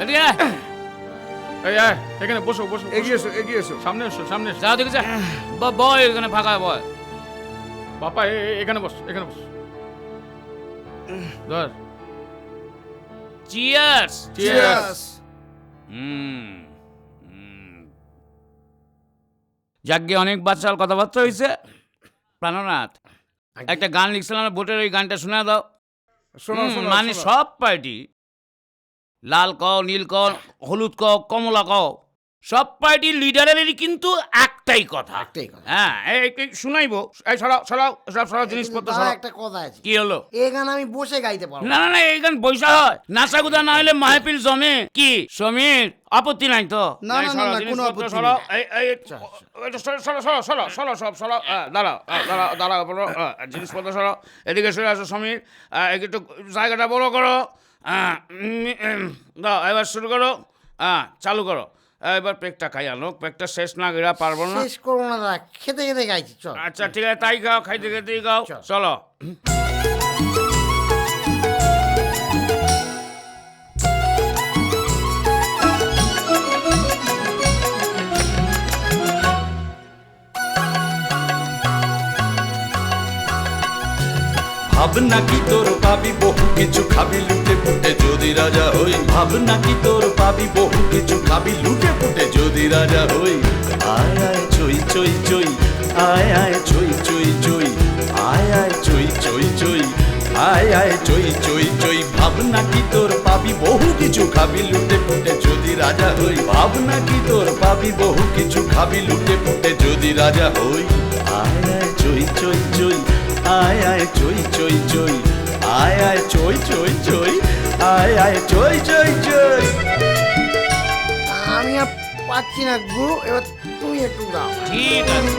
এদিকে আয়। এই আয়, এখানে বসো বসো। এগিয়ে এসো এগিয়ে এসো। সামনে এসো সামনে এসো। যাও দেখে যা। বয় এখানে, ফাঁকা বয়। বাপ্পা এখানে বস, এখানে বস। ধর। চিয়ার্স। চিয়ার্স। যাকে অনেক বাচ্চার কথাবার্তা হয়েছে। প্রাণনাথ, একটা গান লিখছিলাম ভোটের, ওই গানটা শোনা দাও। মানে সব পার্টি, লাল কও, নীল কও, হলুদ কও, কমলা কও, সব পার্টির লিডারেরই কিন্তু একটাই কথা। হ্যাঁ, এই শুনাইবো। এই সরাও সরাও, সব সরাও জিনিসপত্র সরাও। একটা কথা আছে, কি হলো? এই গান আমি বসে গাইতে পারবো না না না, এই গান বৈশা হয়, নাচাগুদা না হলে মাহফিল জমে। কি সমীর, আপত্তি নাই তো? না, এই না, সরাও, না, কোনো জিনিসপত্র আপত্তি সরাও। নেই। সরো সরো সরো সরো সব সরাও। দাঁড়াও দাঁড়াও দাঁড়াও, বলো। জিনিসপত্র সরাও, এদিকে সরে আসো সমীর। একটু জায়গাটা বড় করো। দাও, এবার শুরু করো। চালু করো। এবার পেকটা খাই আনো, পেকটা শেষ না গেরা পারবো না। শেষ করবো না দাদা, খেতে খেতে গাইছি। চল আচ্ছা ঠিক আছে, তাই খাও, খাইতে খেতেই খাও। চলো। ভাবনা কি তোর পাবি বহু কিছু, খাবি লুটে পুটে যদি রাজা হই। ভাবনা কি তোর পাবি বহু কিছু, খাবি লুটে পুটে যদি রাজা হই। আয় আয় চই চই চই, আয় আয় চই চই চই, আয় আয় চই চই চই, আয় আয় চই চই চই। ভাবনা কি তোর পাবি বহু কিছু, খাবি লুটে পুটে যদি রাজা হই। ভাবনা কি তোর পাবি বহু কিছু, খাবি লুটে পুটে যদি রাজা হই। আয় আয় চই চই চই, আয় আয় চই চই চই, আয় আয় চই চই চই, আয় আয় চই চই চই। আমি আর পাচ্ছি না গুরু, এবার তুমি একটু গাও। ঠিক আছে।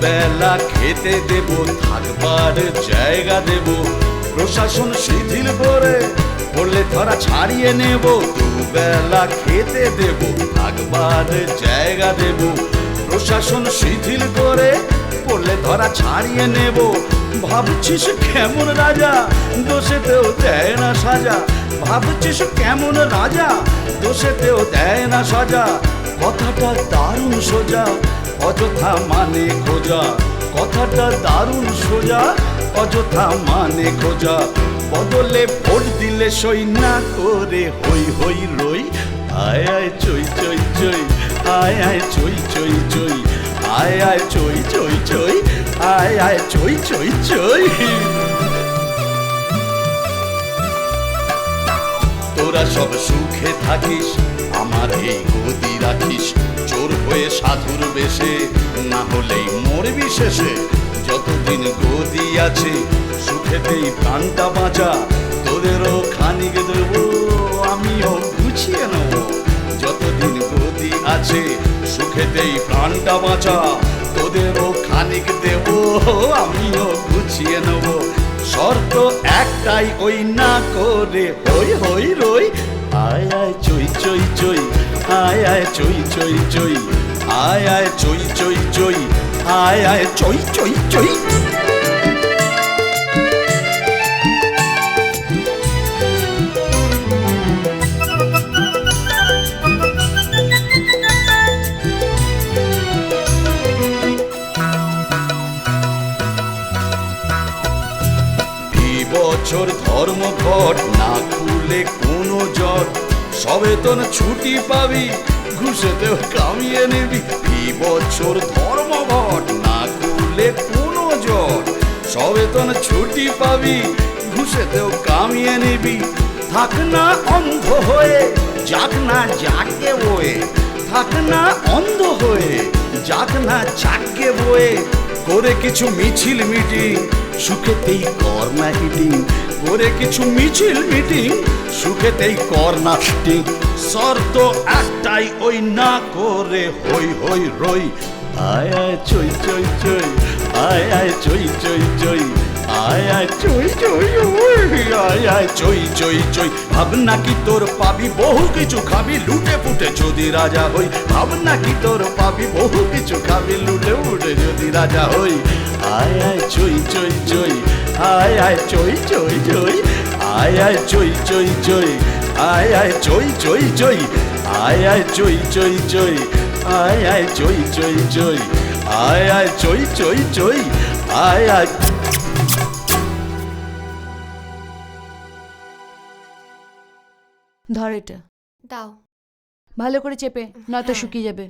বেলা খেতে দেব, থাকবার জায়গা দেব, প্রশাসন শিথিল করে বললে ধরা ছাড়িয়ে নেব। দুবেলা খেতে দেব, থাকবার জায়গা দেব, প্রশাসন শিথিল করে বললে ধরা ছাড়িয়ে নেব। ভাবছিস কেমন রাজা, দোষেতেও দেয় না সাজা। ভাবছিস কেমন রাজা, দোষেতেও দেয় না সাজা। কথাটা দারুণ সোজা, অযথা মানে খোঁজা। কথাটা দারুণ সোজা, অযথা মানে খোঁজা। বদলে ভোট দিলে সই না করে হই হই রই। আয় আয় চই চই চই, আয় আয় চই চই চই, আয় আয় চই চই চই, আয় আয় চই চই চই। তোর তোরা সব সুখে থাকিস, আমার এই গদি রাখিস চোর হয়ে সাধুর বেশে, না হলেই মরবি শেষে। যতদিন গদি আছে সুখেতেই প্রাণটা বাঁচা, তোদেরও খানিক দেবো আমিও গুছিয়ে নেব। যতদিন গদি আছে সুখেতেই প্রাণটা বাঁচা, তোদেরও খানিক দেব আমিও গুছিয়ে নেব। শর্ত একটাই, ওই না করে হই হই রই। আয় আয় চই চই চই, আয় আয় চই চই চই, আয় আয় চই চই চই, আয় আয় চই চই চই। বছর ধর্মঘট না খুলে কোনো জট, সবেতন ছুটি পাবি ঘুষেতেও কামিয়ে নিবি। এই বছর ধর্মঘট না খুলে কোনো জট, সবেতন ছুটি পাবি ঘুষেতেও কামিয়ে নিবি। থাক না অন্ধ হয়ে, যাক না জাগে বয়ে, থাক না অন্ধ হয়ে, যাক না জাগে বয়ে। করে কিছু মিছিল মিটিং সুখেতেই কর না হিটিং, করে কিছু মিছিল মিটিং সুখেতেই কর না হিটিং। শর্ত একটাই, ওই না করে হই হই রই। আয় আয় চই চই চই, আয় আয় চই চই চই, আয় আয় চই চই ওই, আয় আয় চই চই চই। ভাবনা কি তোর পাবি বহু কিছু খাবি লুটে ফুটে যদি রাজা হই, ভাবনা কি তোর পাবি বহু কিছু খাবি লুটে ফুটে যদি রাজা হই। আয় আয় চই চই চই, আয় আয় চই চই চই, আয় আয় চই চই চই, আয় আয় চই চই চই, আয় আয় চই চই চই, আয় আয় চই চই চই, আয় আয় চই চই চই, আয় আয়। ধর এটা, দাও। ভালো করে চেপে, নয়তো শুকিয়ে যাবে।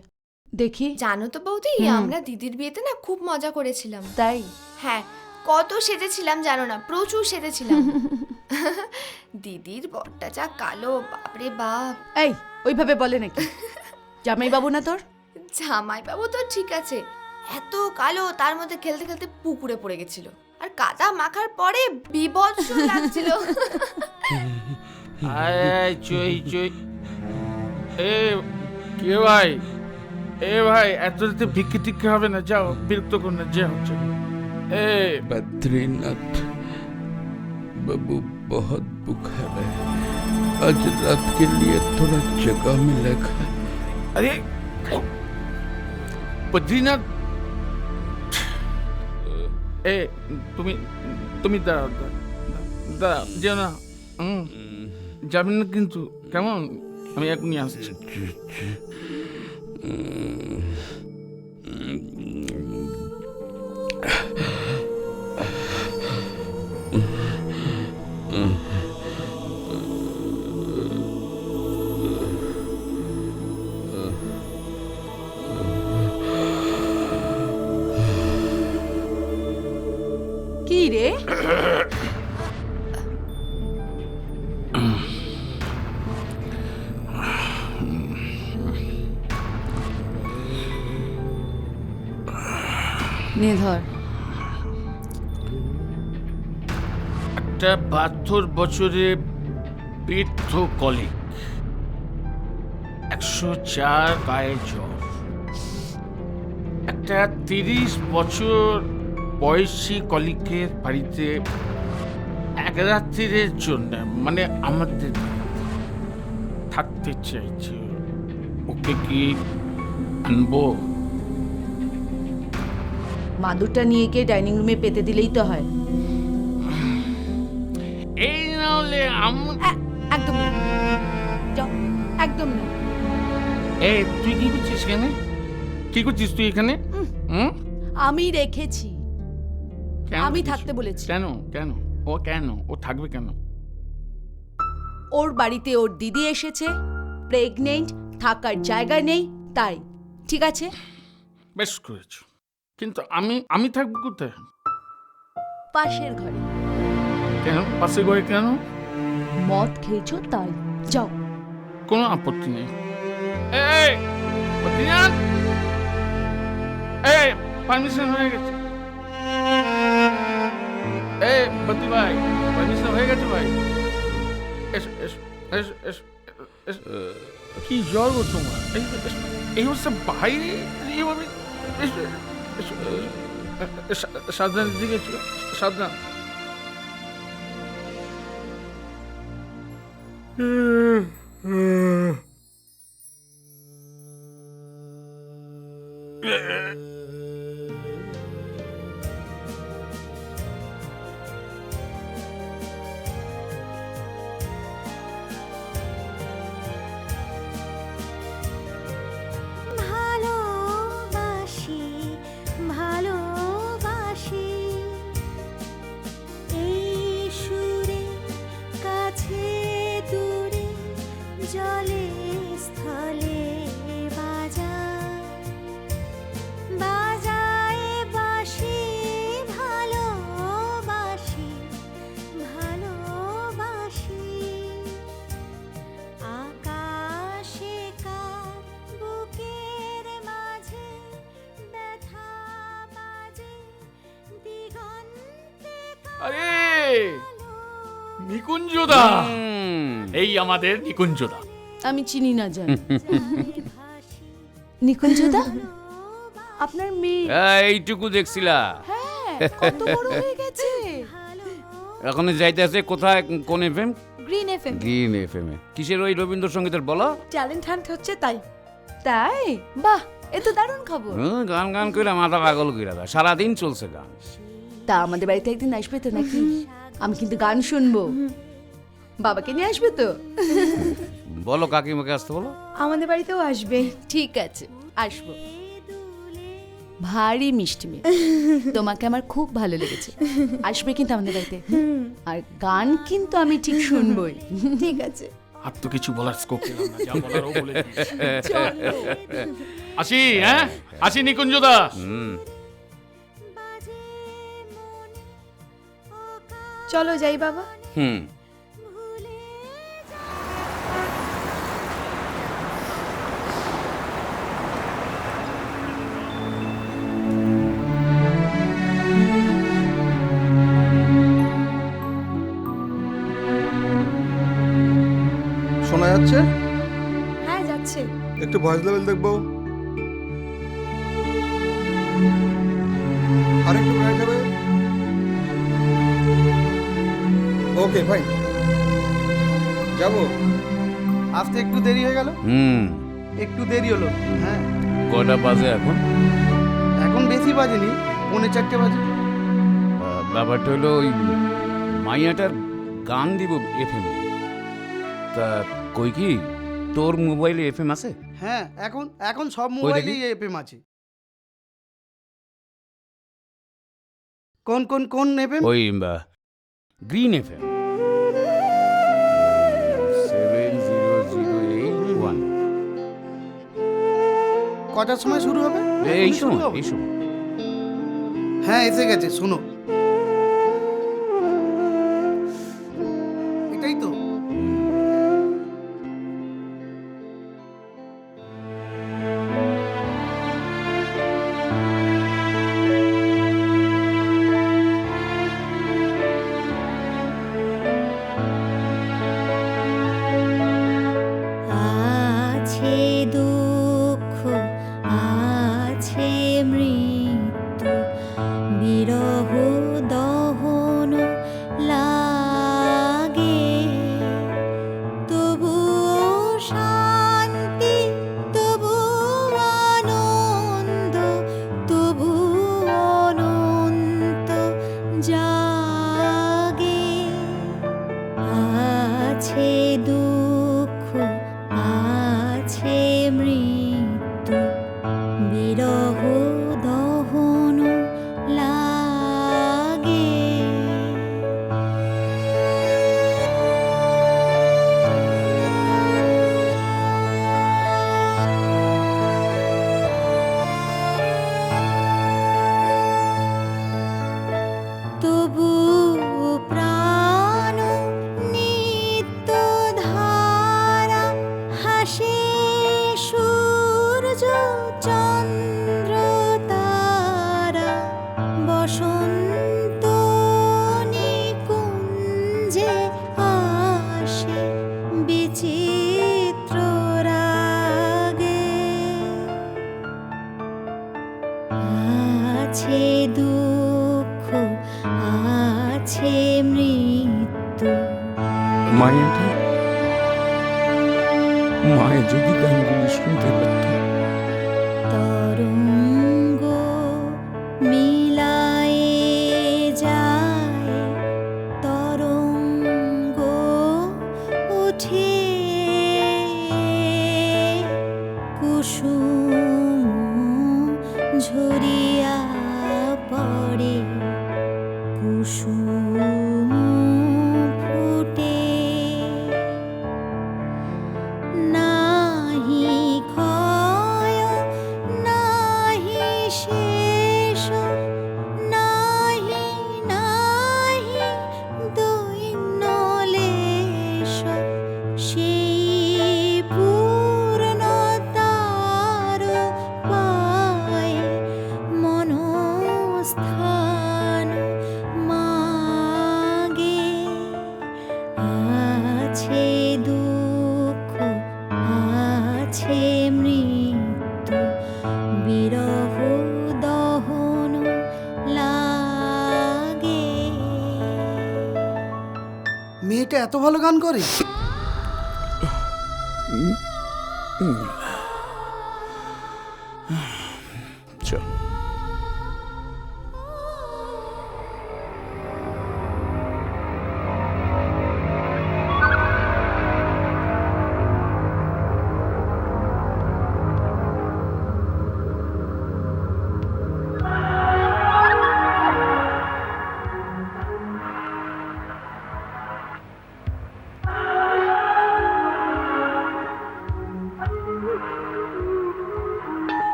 দেখি। জানো তো বৌদি, আমরা দিদির বিয়েতে না খুব মজা করেছিলাম। তাই? হ্যাঁ, কত সেজেছিলাম জানো না, প্রচুর সেজেছিলাম। দিদির বরটা যা কালো, বাপরে বাপ। এই, ওইভাবে বলে নাকি? জামাই বাবু না তোর? জামাই বাবু তো ঠিক আছে, এত কালো, তার মধ্যে খেলতে খেলতে পুকুরে পড়ে গেছিল, আর কাদা মাখার পরে বিভৎস লাগছিল। আয় চই চই। এ কে ভাই? এ ভাই, এত রাতে ভিক্ষে টিক্ষে হবে না, যাও, বিরক্ত কর না, যে হচ্ছে। এ बद्रीनाथ बाबू बहुत बुखार है, आज रात के लिए थोड़ा जगह मिलेगा? আরে বদ্রীনাথ, এ তুমি তুমি দাঁড়াও দাঁড়াও, যেও না, যাবেন না কিন্তু, কেমন? আমি এখনই আসছি। কি রে? নে ধর। একটা 72 বছরে বৃদ্ধ কলিগ, 104 গায়ে জ্বর, একটা 30 বছর বয়সী কলিগের বাড়িতে এক রাত্রির জন্য, মানে আমাদের থাকতে চাইছে। ওকে কি আনবো? মাদুরটা নিয়ে গিয়ে ডাইনিং রুমে পেতে দিলেই তো হয়। এই না হলে একদম না, যাও, একদম না। এই তুই কি করছিস এখানে? কি করছিস তুই এখানে? আমি রেখেছি, আমি থাকতে বলেছি। কেন কেন? ও কেন? ও থাকবে কেন? ওর বাড়িতে ওর দিদি এসেছে, প্রেগনেন্ট, থাকার জায়গা নেই, তাই। ঠিক আছে, বেশ করেছো, কিন্তু আমি থাকবো কোথায়? পাশের ঘরে। কেন পাশের ঘরে? কেন? মদ খেয়েছো তাই। যাও। কোনো আপত্তি নেই। এই বদ্রিনাথ, এই পারমিশন হয়ে গেছে। এই বদ্রি ভাই, পারমিশন হয়ে গেছে ভাই। এসো এসো এসো এসো এসো। কি জ্বর গো তোমার? এই অবস্থা বাইরে এইভাবে? এসো এসো এসো। সাবধান দিকে ছিল, সাবধান। ভালোবাসি ভালোবাসি এই সুরে কাছে দূরে জলে স্থলে বাজায় বাঁশি ভালোবাসি ভালোবাসি আকাশে কার বুকের মাঝে ব্যথা বাজে দিগন্তে আরে নিকুঞ্জদা, এই আমাদের নিকুঞ্জদা। আমি চিনি না জান। নিকুঞ্জদা আপনার মেয়ে এইটুকু দেখছিলা? কত বড় হয়ে গেছে। এখন যাইতে আছে কোথায়? কোন FM? Green FM green FM এ। কিসের ওই রবীন্দ্রসঙ্গীতের বলো? ট্যালেন্ট হান্ট হচ্ছে তাই। তাই? বাহ, এ তো দারুণ খবর। গান গান কইরা মাথা পাগল কইরা দেয়, সারাদিন চলছে গান। তা আমাদের বাড়িতে একদিন আসবে তো নাকি? আমি কিন্তু গান শুনবো। বাবাকে নিয়ে আসবে তো? বলো কাকিমাকে আসতে বলো। আমাদের বাড়িতেও আসবে। ঠিক আছে, আসবো। ভারী মিষ্টি মেয়ে, তোমাকে আমার খুব ভালো লেগেছে। আসবে কিন্তু আমাদের বাড়িতে, আর গান কিন্তু আমি ঠিক শুনবই। ঠিক আছে। আর তো কিছু বলার স্কোপ পেলাম না, যা বলার ও বলে দিয়েছে। আসি, হ্যাঁ আসি নিকুঞ্জদা। চলো যাই বাবা। শোনা যাচ্ছে? হ্যাঁ যাচ্ছে। একটু ভয়েস লেভেল দেখবো। আরেকটু ব্রাইট হবে। ওকে ফাইন, যাবো। আসতে একটু দেরি হয়ে গেল। একটু দেরি হলো। হ্যাঁ, কয়টা বাজে এখন? এখন বেশি বাজেনি, 3:45 বাজে। ব্যাপারটা হলো ওই মাইয়াটার গান দিব এফএম এ। তা কই কি তোর মোবাইলে এফএম আছে? হ্যাঁ, এখন সব মোবাইলেই এফএম আছে। কোন এফএম? ওই গ্রিন এফএম 70081। কটার সময় শুরু হবে? এই সময় এই সময়। হ্যাঁ, এসে গেছে, শোনো। এটাই তো। আছে দুঃখ আছে মৃত্যু বিরহ দহন লাগে তবুও শান্তি তবু আনন্দ তবু অনন্ত জাগে আছে দুঃখ আছে মৃত্যু বিরহ দহন লাগে তবু প্রাণ নিত্য মৃত্যু। মায়েরা, মায়ে যদি গানগুলি শুনতে পারত। তরঙ্গ মিলায়ে যায়, তরঙ্গ উঠে কুসুম ঝরিয়া পড়ে, কুসুম ফুটে নাহি ক্ষয় নাহি শেষ, নাহি নাহি দৈন্য লেশ, সেই পূর্ণতার পায় মনস্থান মাগে। আছে দুঃখ আছে মৃত্যু, বিরহ দহন লাগে। মেয়েটা এত ভালো গান করে। চল।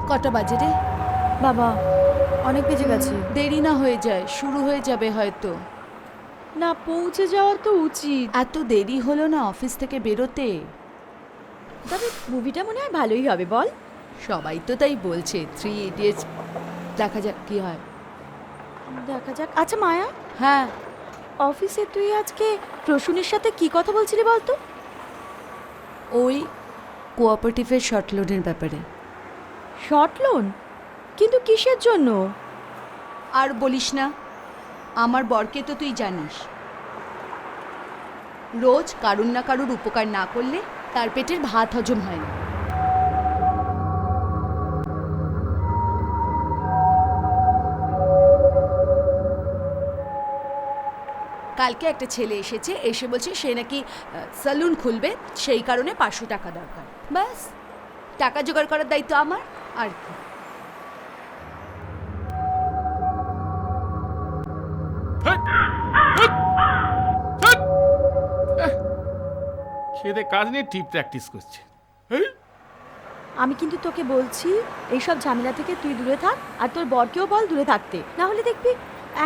কটা বাজে রে? বাবা অনেক বেজে গেছে। দেরি না হয়ে যায়, শুরু হয়ে যাবে হয়তো। না পৌঁছে যাওয়া তো উচিত। এত দেরি হলো না অফিস থেকে বেরোতে। তবে মুভিটা মনে হয় ভালোই হবে বল। সবাই তো তাই বলছে, 3 ইডিয়টস। দেখা যাক কি হয়। দেখা যাক। আচ্ছা মায়া, হ্যাঁ, অফিসে তুই আজকে প্রসূনের সাথে কি কথা বলছিলি বলতো? ওই কোঅপারেটিভের শর্ট লোনের ব্যাপারে। Short loan? কিন্তু কিসের জন্য? আর বলিস না, আমার বরকে তো তুই জানিস, রোজ কারুর না কারুর উপকার না করলে তার পেটের ভাত হজম হয় না। কালকে একটা ছেলে এসেছে, এসে বলছে সে নাকি সেলুন খুলবে, সেই কারণে 500 টাকা দরকার। ব্যাস, টাকা জোগাড় করার দায়িত্ব আমার। আর কি? খেতে কাজ নিয়ে টিপ প্র্যাকটিস করছে। আমি কিন্তু তোকে বলছি এইসব ঝামেলা থেকে তুই দূরে থাক, আর তোর বরকেও বল দূরে থাকতে, না হলে দেখবি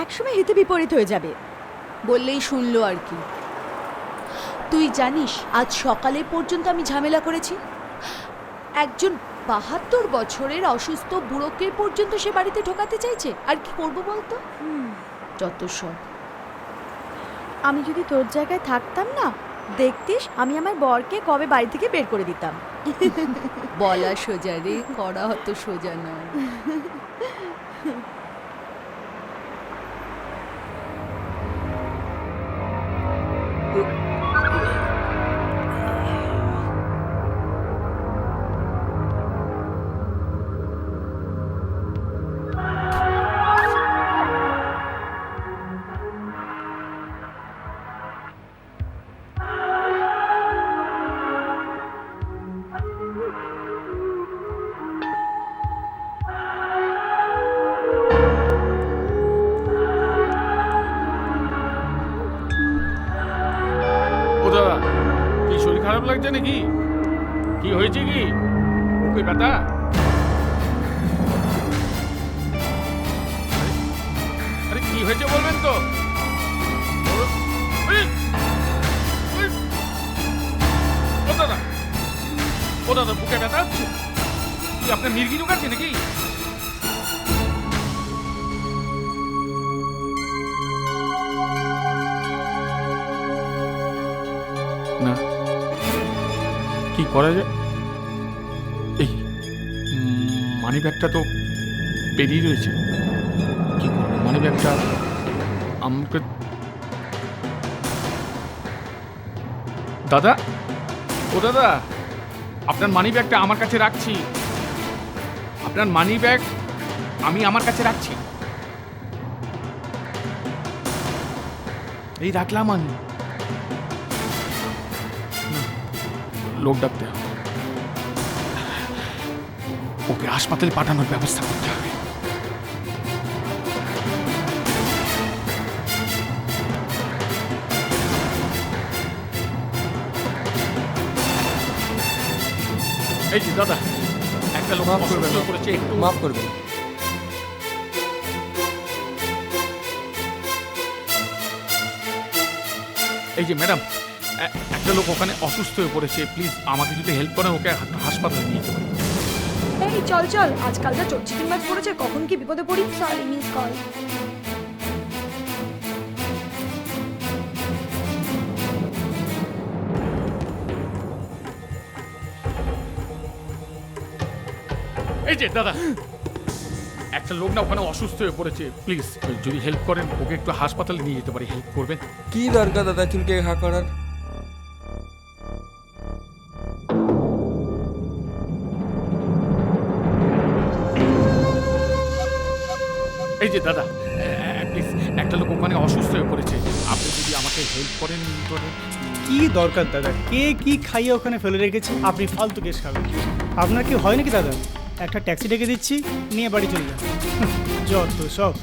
একসময় হিতে বিপরীত হয়ে যাবে। বললেই শুনলো আর কি। তুই জানিস আজ সকালে পর্যন্ত আমি ঝামেলা করেছি। একজন 72 বছরের অসুস্থ বুড়োকে পর্যন্ত সে বাড়িতে ঢোকাতে চাইছে। আর কি করবো বলতো? যত সব। আমি যদি তোর জায়গায় থাকতাম না, দেখতিস আমি আমার বরকে কবে বাড়ি থেকে বের করে দিতাম। বলা সোজা রে, করা হতো সোজা নয়। ও দাদা, কি শরীর খারাপ লাগছে নাকি? কি হয়েছে কি? বুকে ব্যথা? আরে কি হয়েছে বলবেন তো? ও দাদা, বুকে ব্যথা হচ্ছে? কি আপনার মির্গি ঢুকাচ্ছে নাকি? না, কি করা যায়? এই মানি ব্যাগটা তো পেরিয়ে রয়েছে। কি করবো? মানি ব্যাগটা আমাকে... দাদা, ও দাদা, আপনার মানি ব্যাগটা আমার কাছে রাখছি। আপনার মানি ব্যাগ আমি আমার কাছে রাখছি। এই রাখলাম আমি। লোক ডাকতে হবে, ওকে হাসপাতালে পাঠানোর ব্যবস্থা করতে হবে। এই যে দাদা, একটা লোক অসুস্থ করেছে, একটু মাফ করবেন। এই যে ম্যাডাম, একটা লোক ওখানে অসুস্থ হয়ে পড়েছে, প্লিজ আমাকে যদি হেল্প করেন ওকে হাসপাতালে নিয়ে যেতে পারি। এই চল চল, আজকাল যা চোরচিটিং মাছ পড়েছে, কখন কি বিপদে পড়ি। Sorry miss call. এই যে দাদা, একটা লোক না ওখানে অসুস্থ হয়ে পড়েছে, প্লিজ যদি হেল্প করেন ওকে একটু হাসপাতালে নিয়ে যেতে পারি, হেল্প করবেন? কি দরকার দাদা চুলকে ঘা করার? এই যে দাদা, প্লিজ একটা লোক ওখানে অসুস্থ হয়ে পড়েছে, আপনি যদি আমাকে হেল্প করেন। কি দরকার দাদা? কে কি খাইয়ে ওখানে ফেলে রেখেছে? আপনি ফালতু কেস খাবেন? আপনার কি হয় নাকি দাদা? একটা ট্যাক্সি ডেকে দিচ্ছি, নিয়ে বাড়ি চলে যান। যত সব।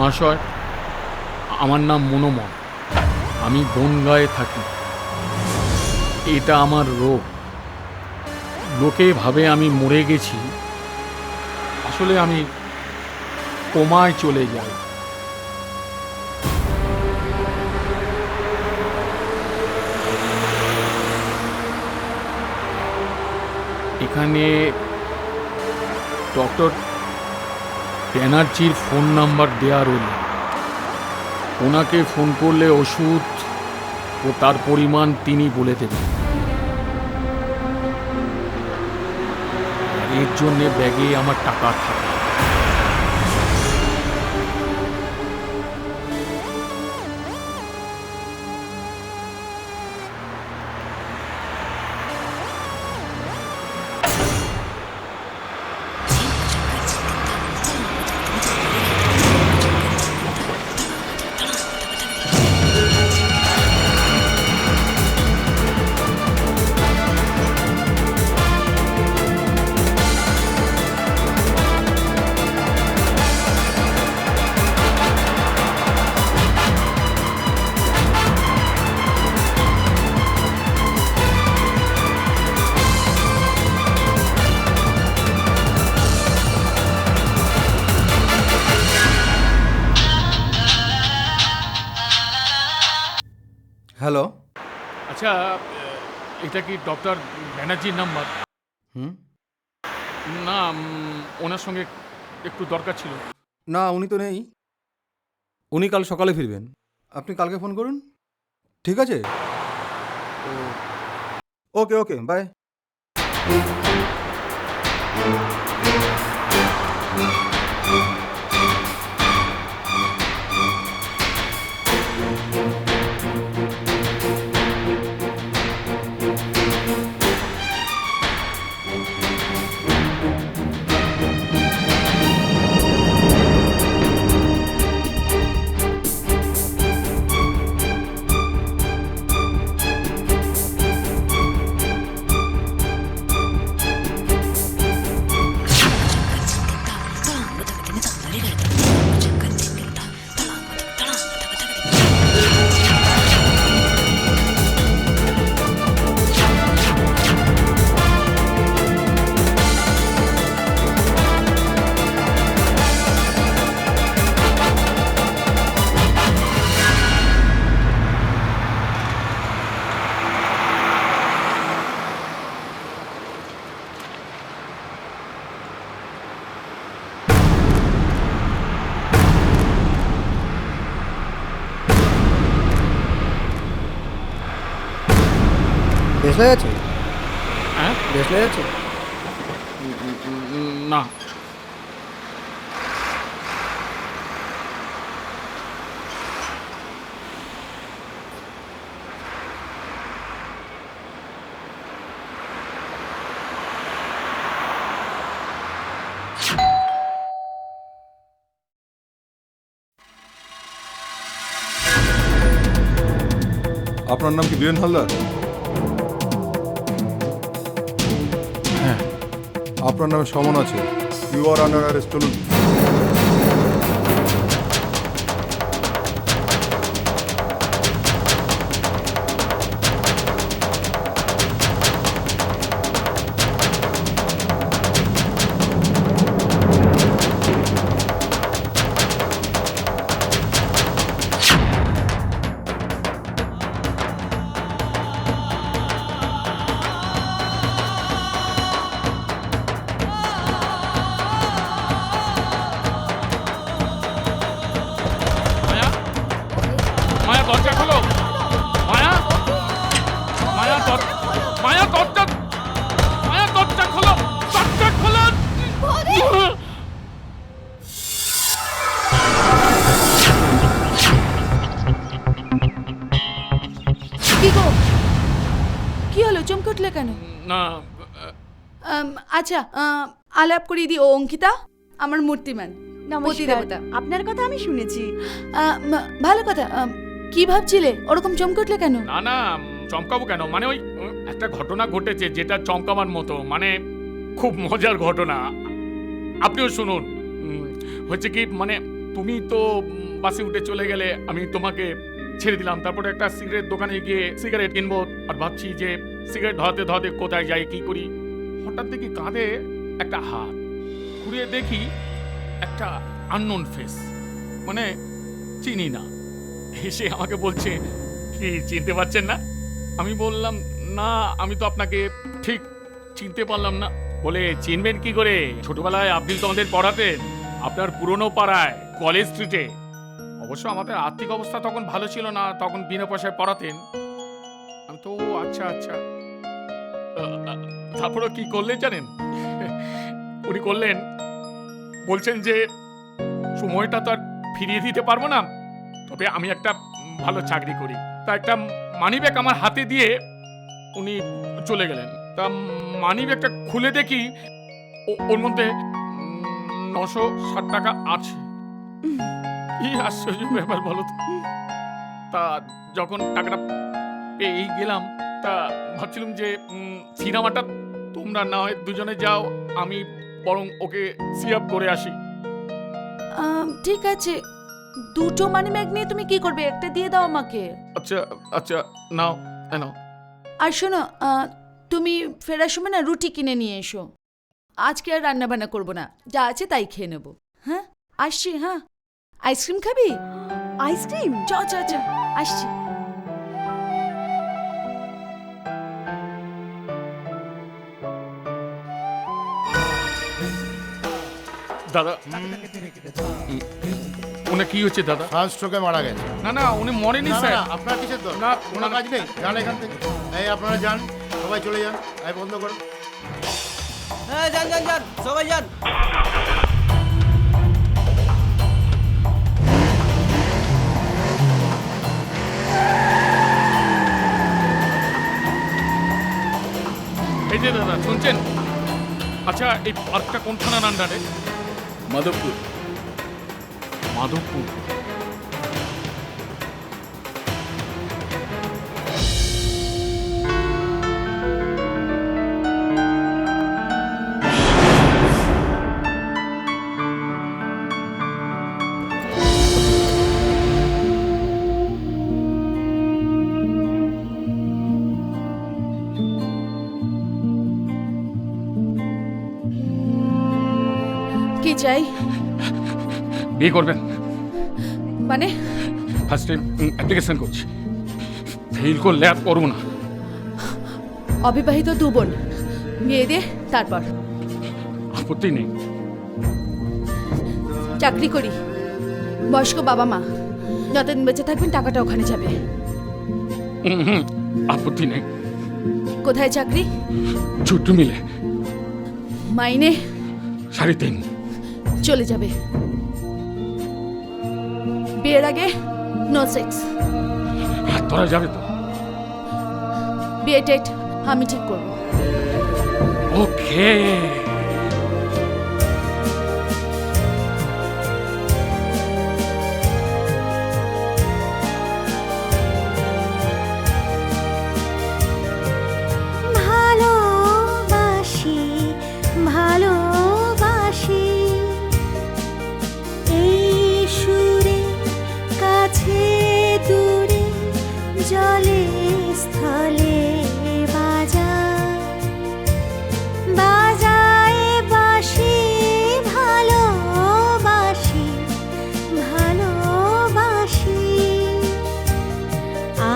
মহাশয়, আমার নাম মনোমন, আমি বনগাঁয়ে থাকি। এটা আমার রোগ। লোকে ভাবে আমি মরে গেছি, আসলে আমি কোমায় চলে যাই। এখানে ডক্টর ব্যানার্জির ফোন নাম্বার দেওয়া রইল। ওনাকে ফোন করলে ওষুধ ও তার পরিমাণ তিনি বলে দেবেন। এর জন্যে ব্যাগে আমার টাকা থাকে। হ্যালো। আচ্ছা, এটা কি ডক্টর ব্যানার্জির নাম্বার? হুম। না, ওনার সঙ্গে একটু দরকার ছিল। না, উনি তো নেই। উনি কাল সকালে ফিরবেন। আপনি কালকে ফোন করুন, ঠিক আছে? ওকে ওকে, বাই। দেশলাই আছে? হ্যাঁ, দেশলাই আছে? না। আপনার নাম কি বীরেন হালদার? হ্যাঁ। আপনার নামে সমন আছে। ইউ আর আন্ডার অ্যারেস্ট, চলুন। মায়া, দরজা খোলো। মায়া, মায়া, মায়া, দরজা, মায়া, দরজা খোলো, দরজা খোলো। কি গো, কি হলো? চমকে উঠলে কেন? না, আচ্ছা, আলাপ করিয়ে দিই। ও অঙ্কিতা, আমার মূর্তিমান প্রতিদেবতা। আপনার কথা আমি শুনেছি। ভালো কথা। কি ভাবছিলে? ওরকম চমকে উঠলে কেন? না না, চমকাবো কেন? মানে ওই একটা ঘটনা ঘটেছে যেটা চমকাবার মতো, মানে খুব মজার ঘটনা। আপনিও শুনুন। হচ্ছে কি, মানে তুমি তো বাসে উঠে চলে গেলে, আমি তোমাকে ছেড়ে দিলাম। তারপরে একটা সিগারেট দোকানে গিয়ে সিগারেট কিনবো, আর ভাবছি যে সিগারেট ধরাতে ধরাতে কোথায় যাই, কি করি। হঠাৎ দেখি কাঁধে একটা হাত, ঘুরিয়ে দেখি একটা আননোন ফেস, মানে চিনি না। এসে আমাকে বলছে, কি চিনতে পারছেন না? আমি বললাম, না আমি তো আপনাকে ঠিক চিনতে পারলাম না। বলে, চিনবেন কি করে? ছোটবেলায় আপনি তো আমাদের পড়াতেন, আপনার পুরনো পাড়ায় কলেজ স্ট্রিটে। অবশ্য আমাদের আর্থিক অবস্থা তখন ভালো ছিল না, তখন বিনা পয়সায় পড়াতেন। আমি তো, আচ্ছা আচ্ছা। তারপরে কি করলেন জানেন? উনি করলেন, বলছেন যে সময়টা তো আর ফিরিয়ে দিতে পারবো না, তবে আমি একটা ভালো চাকরি করি। তা একটা মানি ব্যাগ আমার হাতে দিয়ে উনি চলে গেলেন। তা মানি ব্যাগটা খুলে দেখি ওর মধ্যে 960 টাকা আছে। কি আশ্চর্য ব্যাপার বলো তো। তা যখন টাকাটা পেয়ে গেলাম, তা ভাবছিলাম যে সিনেমাটা তোমরা না হয় দুজনে যাও, আমি বরং ওকে সিআপ করে আসি। ঠিক আছে, দুটো মানি ব্যাগ নিয়ে তুমি কি করবে? একটা দিয়ে দাও আমাকে। আচ্ছা আচ্ছা, নাও নাও। আর শোনো, তুমি ফেরার সময় না রুটি কিনে নিয়ে এসো। আজকে আর রান্না বান্না করবো না, যা আছে তাই খেয়ে নেবো। হ্যাঁ, আসছি। হ্যাঁ, আইসক্রিম খাবি? আইসক্রিম? চ চ চ, আসছি। দাদা, উনি কি হচ্ছে দাদা? সানস্ট্রোকে মারা গেছে। না না, উনি মরেনি স্যার। আপনার কিসের দর? না, কোনো কাজ নেই, যান এখান থেকে। এই আপনারা যান, সবাই চলে যান। এই বন্ধ করুন। হ্যাঁ, যান যান যান, সবাই যান। এই যে দাদা, শুনছেন? আচ্ছা, এই পার্কটা কোন থানার আন্ডারে? মাধবপুর। মাধবপুর। কি চাই? বিয়ে করবেন? মানে? ফার্স্ট টাইম অ্যাপ্লিকেশন করছি, ফেল করলে আর করবো না। অবিবাহিত 2 বোন, বিয়ে দিয়ে তারপর। আপত্তি নেই। চাকরি করি, বয়স্ক বাবা মা, যতদিন বেঁচে থাকবেন টাকাটা ওখানে যাবে। আপত্তি নেই। কোথায় চাকরি? ছোট্ট মিলে। মাইনে? 3.5। চলে যাবে। বিয়ের আগে নো সেক্স। হাত ধরা যাবে তো? বিয়ে ডেট আমি ঠিক করব। ওকে। ভালোবাসি ভালোবাসি এই সুরে, কাছে দূরে, জলে স্থলে বাজায় বাজায় বাঁশি। ভালোবাসি ভালোবাসি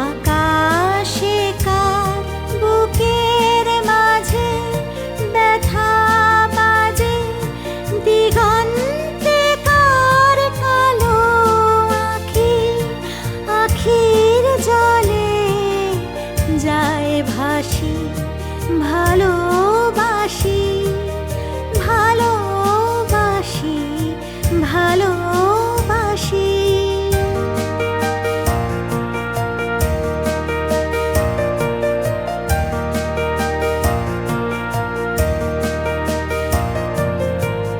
আকাশে কার বুকের মাঝে ব্যথা বাজে, দিগন্তে কার কালো আখি, আখির জলে যায় ভাসি। ভালোবাসি ভালোবাসি ভালোবাসি।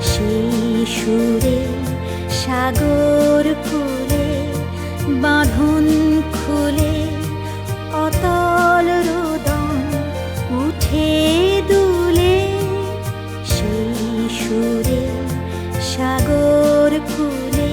সেই সুরে সাগর কুলে বাঁধন খুলে অতল রোদন উঠে দুলে। সেই সুরে সাগর কুলে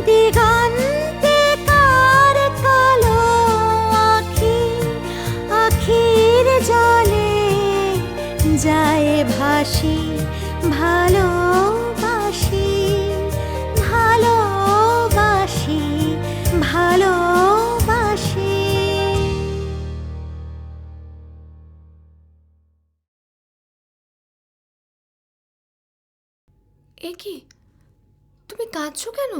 দিগন্তে কার কালো আখি, আখির জলে যায় ভাসি, ভালোবাসি, ভালোবাসি, ভালোবাসি। এ কি, তুমি কাঁদছো কেন?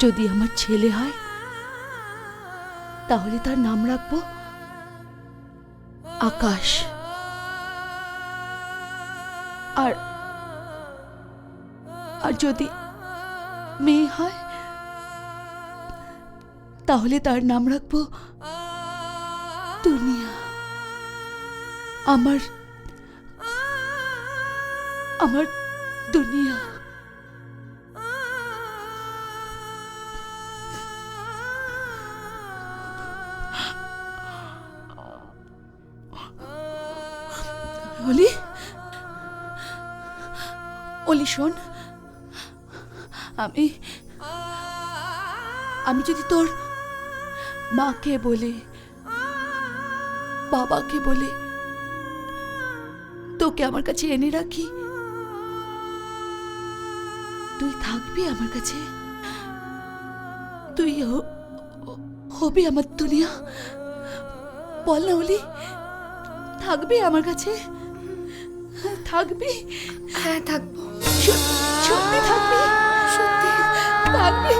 যদি আমার ছেলে হয় তাহলে তার নাম রাখবো আকাশ। আর আর যদি মেয়ে হয় তাহলে তার নাম রাখবো দুনিয়া। আমার আমার দুনিয়া। অলি, অলি শোন, আমি যদি তোর মাকে বলে, বাবাকে বলে তোকে আমার কাছে এনে রাখি, তুই থাকবি আমার কাছে? তুই হবি আমার দুনিয়া? বল না অলি, থাকবি আমার কাছে? থাকবি? হ্যাঁ, থাকবো। সত্যি থাকবি? সত্যি থাকবি?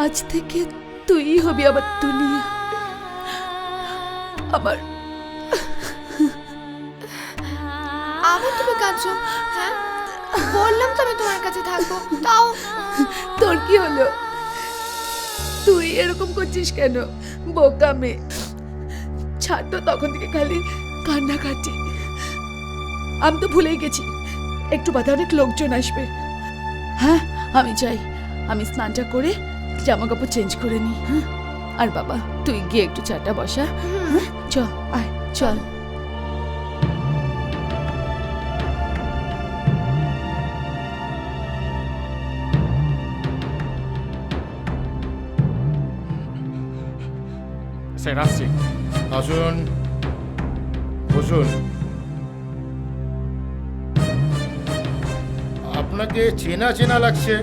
আজ থেকে তুই হবি আমার দুনিয়া। আমার আবার তুমি কাঁদছো? হ্যাঁ, বললাম তো আমি তোমার কাছে থাকবো, তাও তোর কি হলো? তুই এরকম করছিস কেন? বোকা মেয়ে, ছাড় তো, তখন থেকে খালি কান্নাকাটি। আমি তো ভুলেই গেছি, একটু বাদে অনেক লোকজন আসবে। হ্যাঁ, আমি যাই, আমি স্নানটা করে জামা কাপড় চেঞ্জ করে নিই। হ্যাঁ, আর বাবা তুই গিয়ে একটু চাটা বসা। হ্যাঁ, চল, আয়, চল। স্যার আসছি। আসুন, বসুন। আপনাকে চেনা চেনা লাগছে।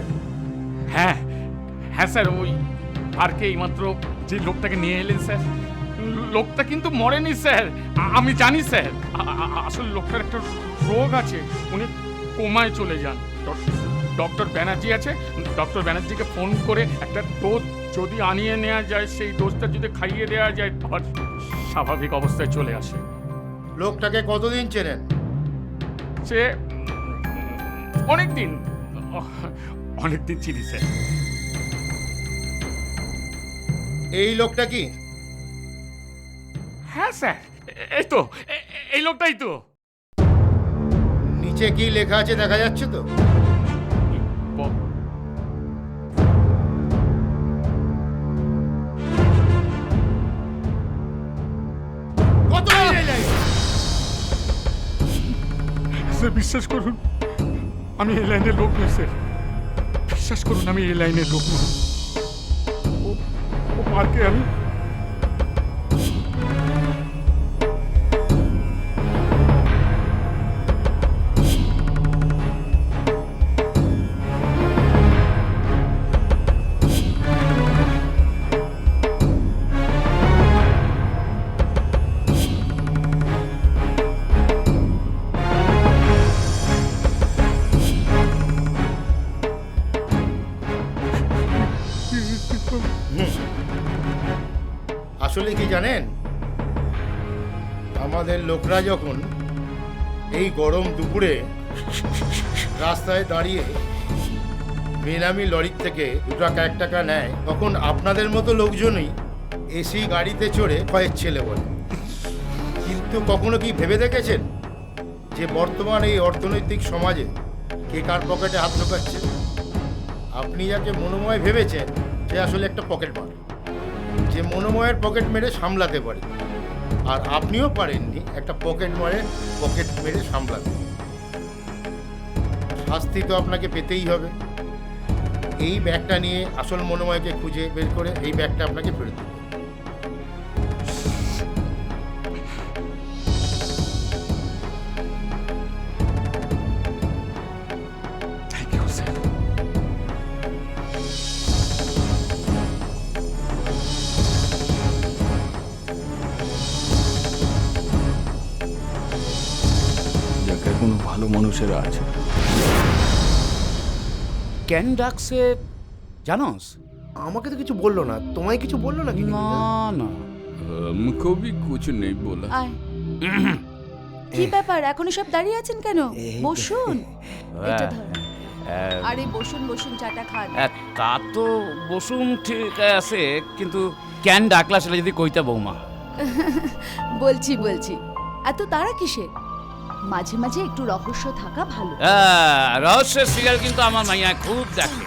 হ্যাঁ হ্যাঁ স্যার, ওই পার্কে এইমাত্র যে লোকটাকে নিয়ে এলেন স্যার, লোকটা কিন্তু মরেনি স্যার। আমি জানি স্যার, আসলে লোকটার একটা রোগ আছে, উনি কোমায় চলে যান। ডক্টর ব্যানার্জি আছে, ডক্টর ব্যানার্জিকে ফোন করে একটা ডোজ যদি আনিয়ে নেওয়া যায়, সেই ডোজটা যদি খাইয়ে দেওয়া যায়, আবার স্বাভাবিক অবস্থায় চলে আসে। লোকটাকে কতদিন চেনেন? সে অনেকদিন চিনি স্যার। এই লোকটা কি? হ্যাঁ স্যার, এই তো, এই লোকটাই তো। নিচে কি লেখা আছে দেখা যাচ্ছে তো? স্যার বিশ্বাস করুন, আমি এই লাইনের লোক নই স্যার, বিশ্বাস করুন, আমি এই লাইনের লোক নই। ও পার্কে আমি আসলে কি জানেন, আমাদের লোকরা যখন এই গরম দুপুরে রাস্তায় দাঁড়িয়ে বেনামি লরির থেকে 2 টাকা 1 টাকা নেয়, তখন আপনাদের মতো লোকজনই এসি গাড়িতে চড়ে ভয়ের ছেলে বলে। কিন্তু কখনো কি ভেবে দেখেছেন যে বর্তমান এই অর্থনৈতিক সমাজে কে কার পকেটে হাত ঢোকাচ্ছে? আপনি যাকে মনোময় ভেবেছেন সে আসলে একটা পকেট মার, যে মনোময়ের পকেট মেরে সামলাতে পারে। আর আপনিও পারেননি একটা পকেট মেরে সামলাতে। শাস্তি তো আপনাকে পেতেই হবে। এই ব্যাগটা নিয়ে আসল মনোময়কে খুঁজে বের করে এই ব্যাগটা আপনাকে ফেরত দেবে। জায়গায় কোনো ভালো মানুষেরা আছে। কেন ডাকছে জানোস? আমাকে তো কিছু বললো না। তোমায় কিছু বললো নাকি? না না, हमको भी कुछ नहीं बोला। আয়। কি ব্যাপার, এখনো সব দাঁড়িয়ে আছেন কেন? বসুন। এটা ধর। আরে বসুন বসুন, চাটা খান। তা তো বসুন ঠিক আছে, কিন্তু কেন ডাকলা সেটা যদি কইতা বৌমা। বলছি বলছি, এত তাড়া কিসের? মাঝে মাঝে একটু রহস্য থাকা ভালো। রহস্যের সিরিয়াল কিন্তু আমার মাইয়া খুব দেখে।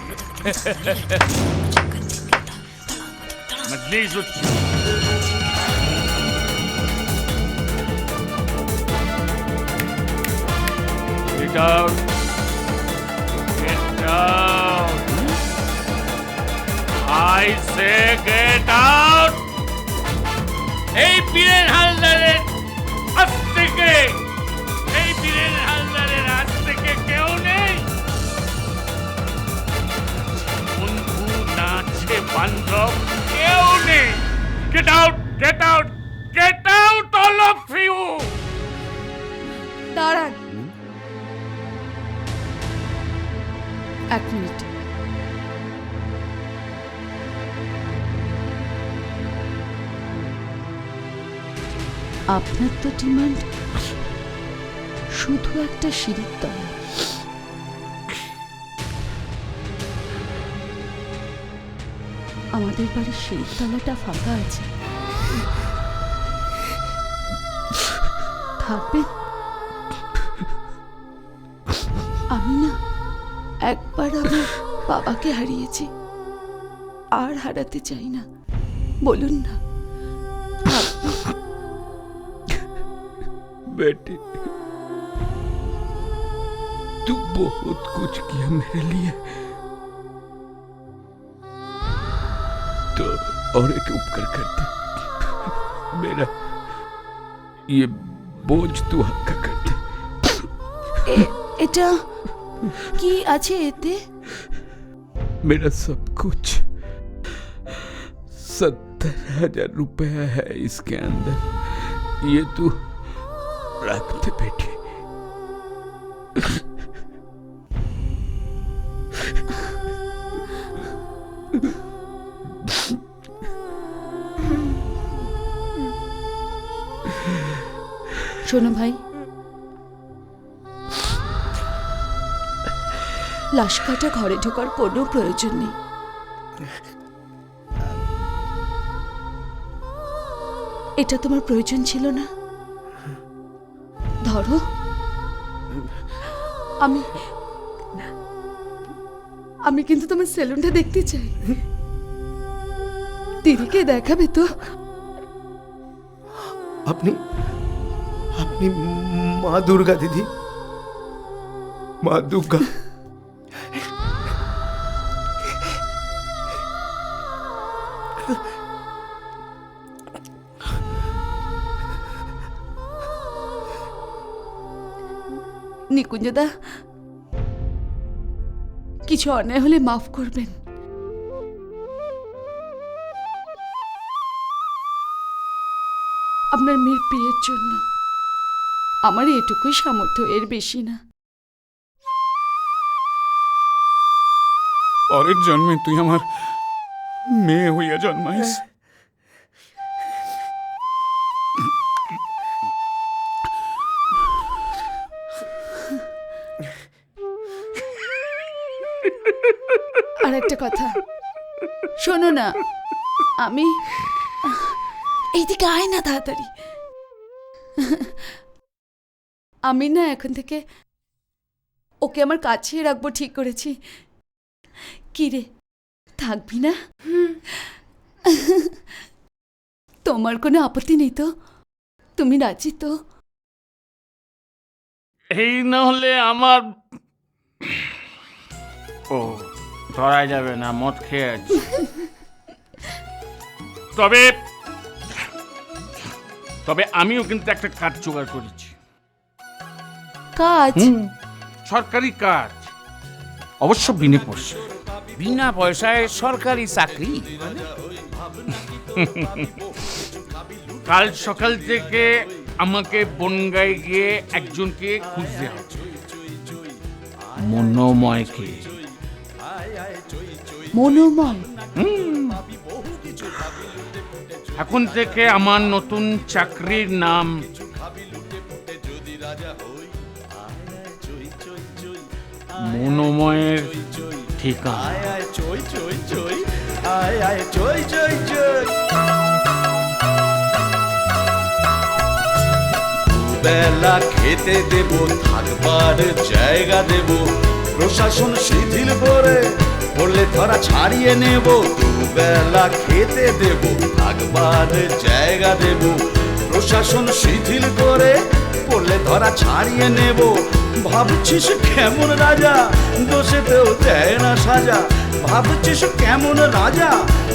Get out! Get out! I say get out! এই বীরেন হালদারের আজ থেকে, এই বীরেন হালদারের আজ থেকে কেউ নেই। বন্ধু নাচে বান্ধব কেউ নেই। Get out! Get out! Get out all of you! দাঁড়ান 1 মিনিট। আপনার তো ডিমান্ড শুধু একটা সিঁড়ির তলা। আমাদের বাড়ির সিঁড়ির তলাটা ফাঁকা আছে, থাকবেন? আমি না একবার আমার বাবাকে হারিয়েছি, আর হারাতে চাই না। বলুন না। बेटी, तू बहुत कुछ किया मेरे लिए, तो और एक उपकार करते, मेरा ये बोझ तू हल्का कर दे। এটা কি আছে এতে? मेरा सब कुछ 70,000 रुपया है इसके अंदर, ये तू रख दे बेटी। শোনো ভাই, লাশ কাটা ঘরে ঢোকার কোনো প্রয়োজন নেই। এটা তোমার প্রয়োজন ছিল না। ধরো, আমি কিন্তু তোমার সেলুনটা দেখতে চাই। দিদিকে দেখাবে তো? আপনি মা দুর্গা দিদি, মা দুর্গা। নিকুঞ্জদা, কিছু অন্যায় হলে মাফ করবেন। আপনার মেয়ের বিয়ের জন্য আমার এটুকুই সামর্থ্য, এর বেশি না। পরের জন্মে তুই আমার মেয়ে হইয়া জন্মাইস। আর একটা কথা শোনো না, আমি এইদিকে আয় না তাড়াতাড়ি। আমি না এখন থেকে ওকে আমার কাছে রাখবো ঠিক করেছি। কি রে, থাকবি না? তোমার কোনো আপত্তি নেই তো? তুমি রাজি তো? এই না হলে আমার ও ধরাই যাবে না, মদ খেয়ে আছি। তবে তবে আমিও কিন্তু একটা কাজ জোগাড় করেছি। কাজ? সরকারি কাজ, অবশ্য বিনে পয়সা। বিনা পয়সায় সরকারি চাকরি? কাল সকাল থেকে আমাকে বনগায় গিয়ে একজনকে খুঁজতে হবে, মনোময়কে। মনোময়? এখন থেকে আমার নতুন চাকরির নাম মনোময়ের ঠিকানা। বেলা খেতে দেব, থাকবার জায়গা দেব, প্রশাসন শিথিল করে পড়লে ধরা ছাড়িয়ে নেব। দুবেলা খেতে দেব, থাকবার জায়গা দেব, প্রশাসন শিথিল করে পড়লে ধরা ছাড়িয়ে নেব। ভাবছিস কেমন রাজা, দোষেতেও দেয় না সাজা। ভাবছিস কেমন রাজা,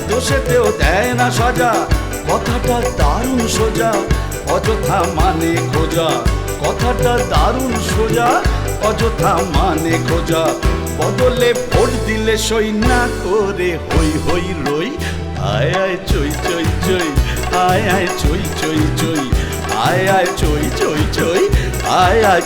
দোষেতেও দেয় না সাজা। কথাটা দারুণ সোজা, অযথা মানে খোঁজা। কথাটা দারুণ সোজা, অযথা মানে খোঁজা। বদলে ভোট দিলে সই না করে হই হই রই। আয় আয় চই চই চই, আয় আয় চই চই চই, আয় আয় চই চই চই, আয় আয়।